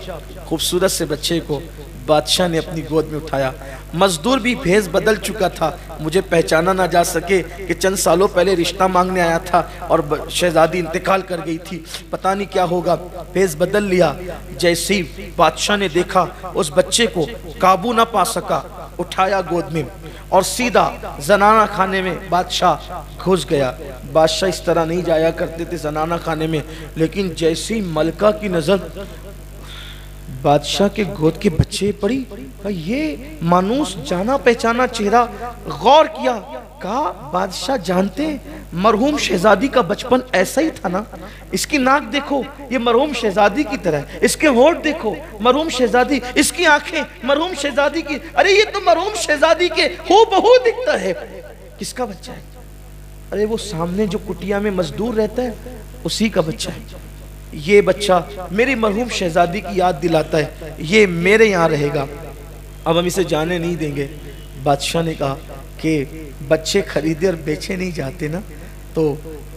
خوبصورت سے بچے کو بادشاہ نے اپنی گود میں اٹھایا. مزدور بھی بھیس بدل چکا تھا، مجھے پہچانا نہ جا سکے کہ چند سالوں پہلے رشتہ مانگنے آیا تھا اور شہزادی انتقال کر گئی تھی، پتہ نہیں کیا ہوگا. بھیس بدل لیا. جیسے ہی بادشاہ نے دیکھا اس بچے کو، قابو نہ پا سکا، اٹھایا گود میں اور سیدھا زنانہ خانے میں بادشاہ گھس گیا. بادشاہ اس طرح نہیں جایا کرتے تھے زنانہ خانے میں، لیکن جیسی ملکہ کی نظر بادشاہ کے گود کے بچے پڑی، یہ مانوس جانا پہچانا چہرہ. غور کیا، کہا بادشاہ جانتے ہیں مرحوم شہزادی کا بچپن ایسا ہی تھا نا. اس کی ناک دیکھو، یہ مرحوم شہزادی کی طرح ہے. اس کے ہونٹ دیکھو، مرحوم شہزادی. اس کی آنکھیں مرحوم شہزادی کی. ارے یہ تو مرحوم شہزادی کے ہو بہو دکھتا ہے. کس کا بچہ ہے؟ ارے وہ سامنے جو کٹیا میں مزدور رہتا ہے اسی کا بچہ ہے. یہ بچہ میری مرحوم شہزادی کی یاد دلاتا ہے, یہ میرے یہاں رہے گا, اب ہم اسے جانے نہیں دیں گے. بادشاہ نے کہا کہ بچے خریدے اور بیچے نہیں جاتے نا, تو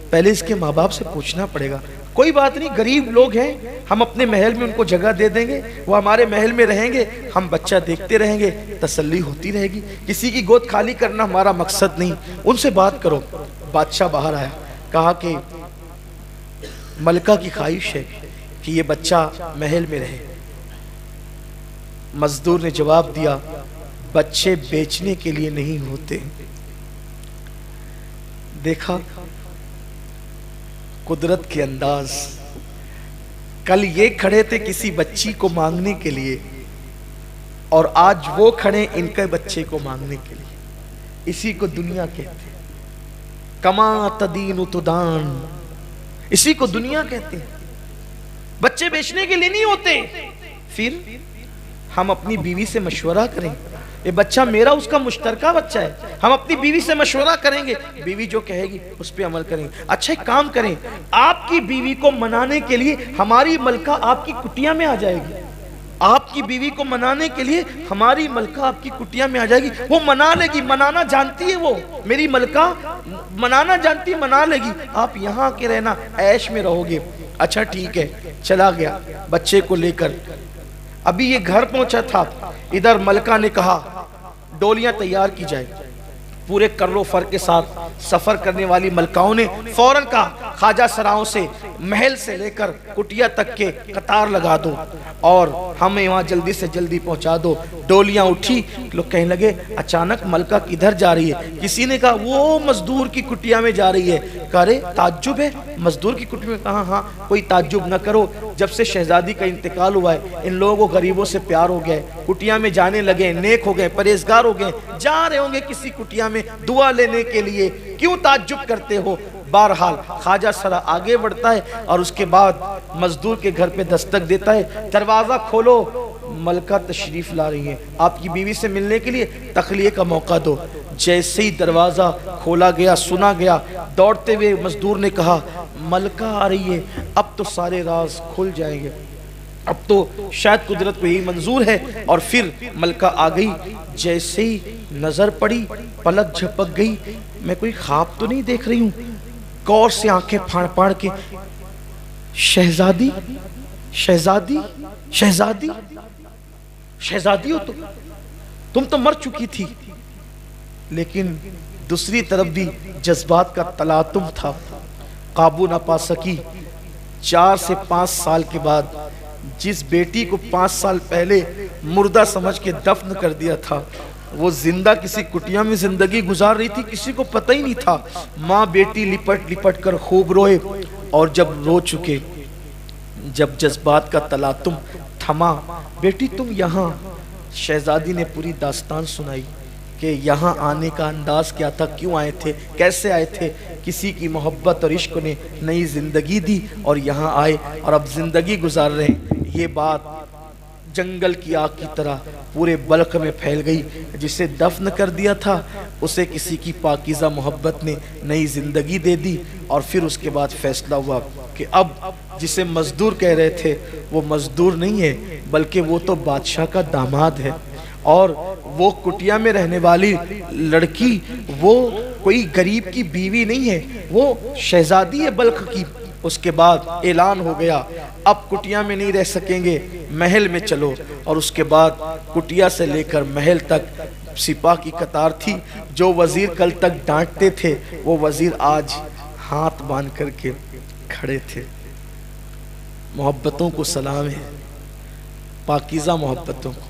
پہلے اس کے ماں باپ سے پوچھنا پڑے گا. کوئی بات نہیں, غریب لوگ ہیں, ہم اپنے محل میں ان کو جگہ دے دیں گے, وہ ہمارے محل میں رہیں گے, ہم بچہ دیکھتے رہیں گے, تسلی ہوتی رہے گی. کسی کی گود خالی کرنا ہمارا مقصد نہیں, ان سے بات کرو. بادشاہ باہر آیا, کہا کہ ملکہ کی خواہش ہے کہ یہ بچہ محل میں رہے. مزدور نے جواب دیا, بچے بیچنے کے لیے نہیں ہوتے. دیکھا قدرت کے انداز. کل یہ کھڑے تھے کسی بچی کو مانگنے کے لیے, اور آج وہ کھڑے ان کے بچے کو مانگنے کے لیے. اسی کو دنیا کہتے ہیں, کما تدین تدان, اسی کو دنیا کہتے ہیں. بچے بیچنے کے لیے نہیں ہوتے. پھر ہم اپنی بیوی سے مشورہ کریں, یہ بچہ میرا اس کا مشترکہ بچہ ہے, ہم اپنی بیوی سے مشورہ کریں گے, بیوی جو کہے گی اس پہ عمل کریں گے. اچھا ایک کام کریں, آپ کی بیوی کو منانے کے لیے ہماری ملکہ آپ کی کٹیا میں آ جائے گی. آپ کی بیوی کو منانے کے لیے ہماری ملکہ آپ کی کٹیا میں آ جائے گی, وہ منا لے گی, منانا جانتی ہے وہ, میری ملکہ منانا جانتی ہے, منا لے گی. آپ یہاں کے رہنا, عیش میں رہو گے. اچھا ٹھیک ہے, چلا گیا بچے کو لے کر. ابھی یہ گھر پہنچا تھا, ادھر ملکہ نے کہا ڈولیاں تیار کی جائے. پورے کر و فر کے ساتھ سفر کرنے والی ملکاؤں نے فوراً کہا خواجہ سراؤں سے محل سے لے کر کٹیا تک کے قطار لگا دو اور ہمیں وہاں جلدی سے جلدی پہنچا دو. ڈولیاں اٹھی, لوگ کہنے لگے اچانک ملکہ کدھر جا رہی ہے؟ کسی نے کہا وہ مزدور کی کٹیا میں جا رہی ہے. کہا رے تعجب ہے, مزدور کی کٹیا میں؟ کہا ہاں, کوئی تعجب نہ کرو, جب سے شہزادی کا انتقال ہوا ہے ان لوگوں کو غریبوں سے پیار ہو گیا ہے, کٹیا میں جانے لگے, نیک ہو گئے, پرہیزگار ہو گئے, جا رہے ہوں گے کسی کٹیا میں دعا لینے کے لیے, کیوں تعجب کرتے ہو؟ بہرحال خواجہ سرا آگے بڑھتا ہے اور اس کے بعد مزدور کے گھر پہ دستک دیتا ہے. دروازہ کھولو, ملکہ تشریف لا رہی ہیں, آپ کی بیوی سے ملنے کے لیے تخلیے کا موقع دو. جیسے ہی دروازہ کھولا گیا, سنا گیا, دوڑتے ہوئے مزدور نے کہا ملکہ آ رہی ہے, اب تو سارے راز کھل جائیں گے, اب تو شاید قدرت کو یہی منظور ہے. اور پھر ملکہ آ گئی. جیسے ہی نظر پڑی, پلک جھپک گئی, میں کوئی خواب تو نہیں دیکھ رہی ہوں. غور سے آنکھیں پھاڑ پھاڑ کے, شہزادی شہزادی شہزادی شہزادی ہو تم تو مر چکی تھی. لیکن دوسری طرف بھی جذبات کا تلاطم تھا, قابو نہ پا سکی. 4 سے 5 سال کے بعد جس بیٹی کو 5 سال پہلے مردہ سمجھ کے دفن کر دیا تھا, وہ زندہ کسی کٹیا میں زندگی گزار رہی تھی, کسی کو پتہ ہی نہیں تھا. ماں بیٹی لپٹ لپٹ کر خوب روئے, اور جب رو چکے, جب جذبات کا تلاطم تھما, بیٹی تم یہاں. شہزادی نے پوری داستان سنائی کہ یہاں آنے کا انداز کیا تھا, کیوں آئے تھے, کیسے آئے تھے. کسی کی محبت اور عشق نے نئی زندگی دی اور یہاں آئے اور اب زندگی گزار رہے ہیں. یہ بات جنگل کی آگ کی طرح پورے بلخ میں پھیل گئی. جسے دفن کر دیا تھا اسے کسی کی پاکیزہ محبت نے نئی زندگی دے دی. اور پھر اس کے بعد فیصلہ ہوا کہ اب جسے مزدور کہہ رہے تھے وہ مزدور نہیں ہے, بلکہ وہ تو بادشاہ کا داماد ہے. اور وہ کٹیا میں رہنے والی لڑکی وہ کوئی غریب کی بیوی نہیں ہے, وہ شہزادی ہے بلخ کی. اس کے بعد اعلان ہو گیا اب کٹیا میں نہیں رہ سکیں گے, محل میں چلو. اور اس کے بعد کٹیا سے لے کر محل تک سپاہ کی قطار تھی. جو وزیر کل تک ڈانٹتے تھے وہ وزیر آج ہاتھ باندھ کر کے کھڑے تھے. محبتوں کو سلام ہے, پاکیزہ محبتوں کو,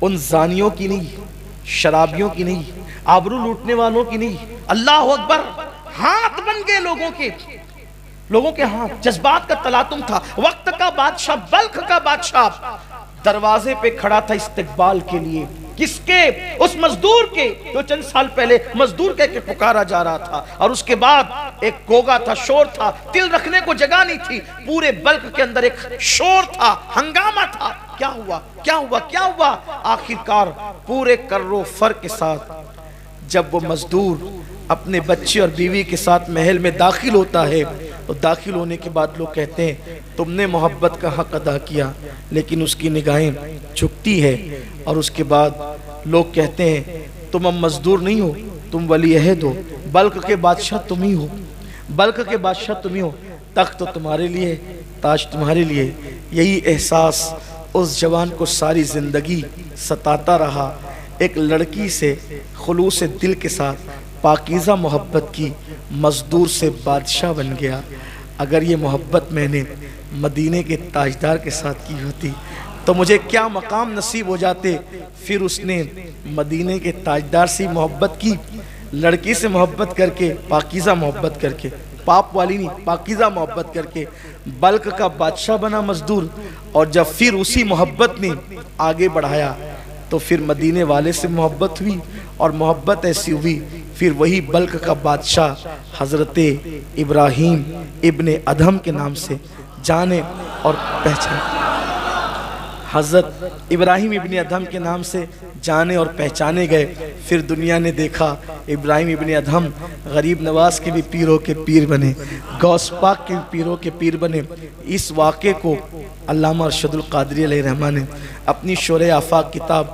ان زانیوں کی نہیں, شرابیوں کی نہیں, آبرو لوٹنے والوں کی نہیں. اللہ اکبر, ہاتھ بن گئے لوگوں کے ہاتھ. جذبات کا تلاطم تھا. وقت کا بادشاہ, بلخ کا بادشاہ دروازے پہ کھڑا تھا استقبال کے لیے. کس کے؟ اس مزدور کے جو چند سال پہلے مزدور کہہ کے پکارا جا رہا تھا. اور اس کے بعد ایک گوگا تھا, شور تھا, دل رکھنے کو جگہ نہیں تھی. پورے بلخ کے اندر ایک شور تھا, ہنگامہ تھا. کیا ہوا کیا ہوا کیا ہوا؟ آخر کار پورے کر و فر کے ساتھ جب وہ مزدور اپنے بچے اور بیوی کے ساتھ محل میں داخل ہوتا ہے تو داخل ہونے کے بعد لوگ کہتے ہیں تم نے محبت کا حق ادا کیا، لیکن اس کی نگاہیں جھکتی ہے، اور اس کے بعد لوگ کہتے ہیں تم اب مزدور نہیں ہو، تم ولی عہد ہو، بلک کے بادشاہ تم ہی ہو، بلک کے بادشاہ تم ہی ہو، تخت تو تمہارے لیے، تاج تمہارے لیے۔ یہی احساس اس جوان کو ساری زندگی ستاتا رہا۔ ایک لڑکی سے خلوص دل کے ساتھ پاکیزہ محبت کی، مزدور سے بادشاہ بن گیا۔ اگر یہ محبت میں نے مدینے کے تاجدار کے ساتھ کی ہوتی تو مجھے کیا مقام نصیب ہو جاتے۔ پھر اس نے مدینے کے تاجدار سے محبت کی، لڑکی سے محبت کر کے، پاکیزہ محبت کر کے، پاپ والی نہیں، پاکیزہ محبت کر کے بلک کا بادشاہ بنا مزدور۔ اور جب پھر اسی محبت نے آگے بڑھایا تو پھر مدینے والے سے محبت ہوئی، اور محبت ایسی ہوئی پھر وہی بلک کا بادشاہ حضرت ابراہیم ابن ادہم کے نام سے جانے اور پہچانے، حضرت ابراہیم ابن ادہم کے نام سے جانے اور پہچانے گئے۔ پھر دنیا نے دیکھا ابراہیم ابن ادہم غریب نواز کے بھی پیروں کے پیر بنے، غوث پاک کے پیروں کے پیر بنے۔ اس واقعے کو علامہ ارشد القادری علیہ رحمہ نے اپنی شرح آفاق کتاب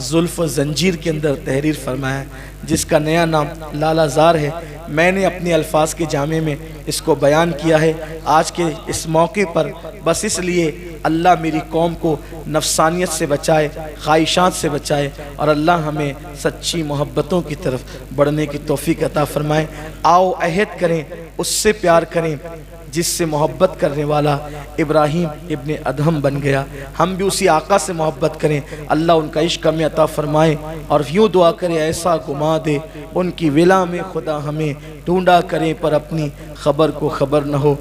زلف و زنجیر کے اندر تحریر فرمایا، جس کا نیا نام لالہ زار ہے۔ میں نے اپنے الفاظ کے جامع میں اس کو بیان کیا ہے آج کے اس موقع پر، بس اس لیے اللہ میری قوم کو نفسانیت سے بچائے، خواہشات سے بچائے، اور اللہ ہمیں سچی محبتوں کی طرف بڑھنے کی توفیق عطا فرمائے۔ آؤ عہد کریں، اس سے پیار کریں جس سے محبت کرنے والا ابراہیم ابن ادہم بن گیا۔ ہم بھی اسی آقا سے محبت کریں، اللہ ان کا عشق ہمیں عطا فرمائے، اور یوں دعا کرے ایسا گما دے ان کی ولا میں خدا ہمیں، ڈھونڈا کریں پر اپنی خبر کو خبر نہ ہو۔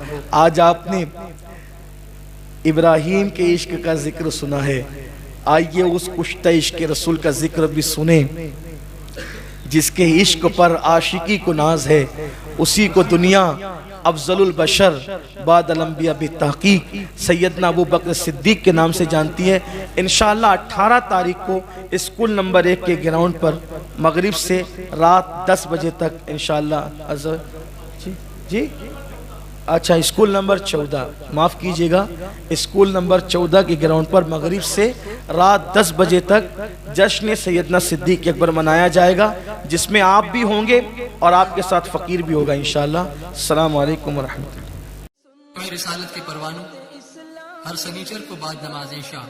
آج آپ نے ابراہیم کے عشق کا ذکر سنا ہے، آئیے اس کشتہ عشق رسول کا ذکر بھی سنیں، جس کے عشق پر عاشقی کو ناز ہے، اسی کو دنیا افضل البشر بعد الانبیاء بتحقیق سیدنا ابو بکر صدیق کے نام سے جانتی ہے۔ انشاءاللہ 18 تاریخ کو اسکول نمبر 1 کے گراؤنڈ پر مغرب سے رات 10 بجے تک انشاءاللہ جی اچھا اسکول نمبر 14 معاف کیجئے گا، اسکول نمبر 14 کے گراؤنڈ پر مغرب سے رات 10 بجے تک جشن سیدنا صدیق اکبر منایا جائے گا، جس میں آپ بھی ہوں گے اور آپ کے ساتھ فقیر بھی ہوگا انشاءاللہ۔ السلام علیکم ورحمۃ اللہ۔ رسالت کے پروانوں ہر سنیچر کو بعد نماز عشاء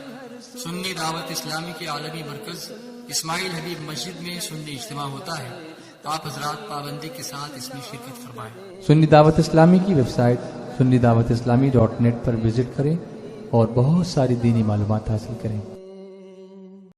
سنی دعوت اسلامی کے عالمی مرکز اسماعیل حبیب مسجد میں سنی اجتماع ہوتا ہے، آپ حضرات پابندی کے ساتھ اس میں شرکت فرمائیں۔ سنی دعوت اسلامی کی ویب سائٹ sunnidawatisllami.net پر وزٹ کریں اور بہت ساری دینی معلومات حاصل کریں۔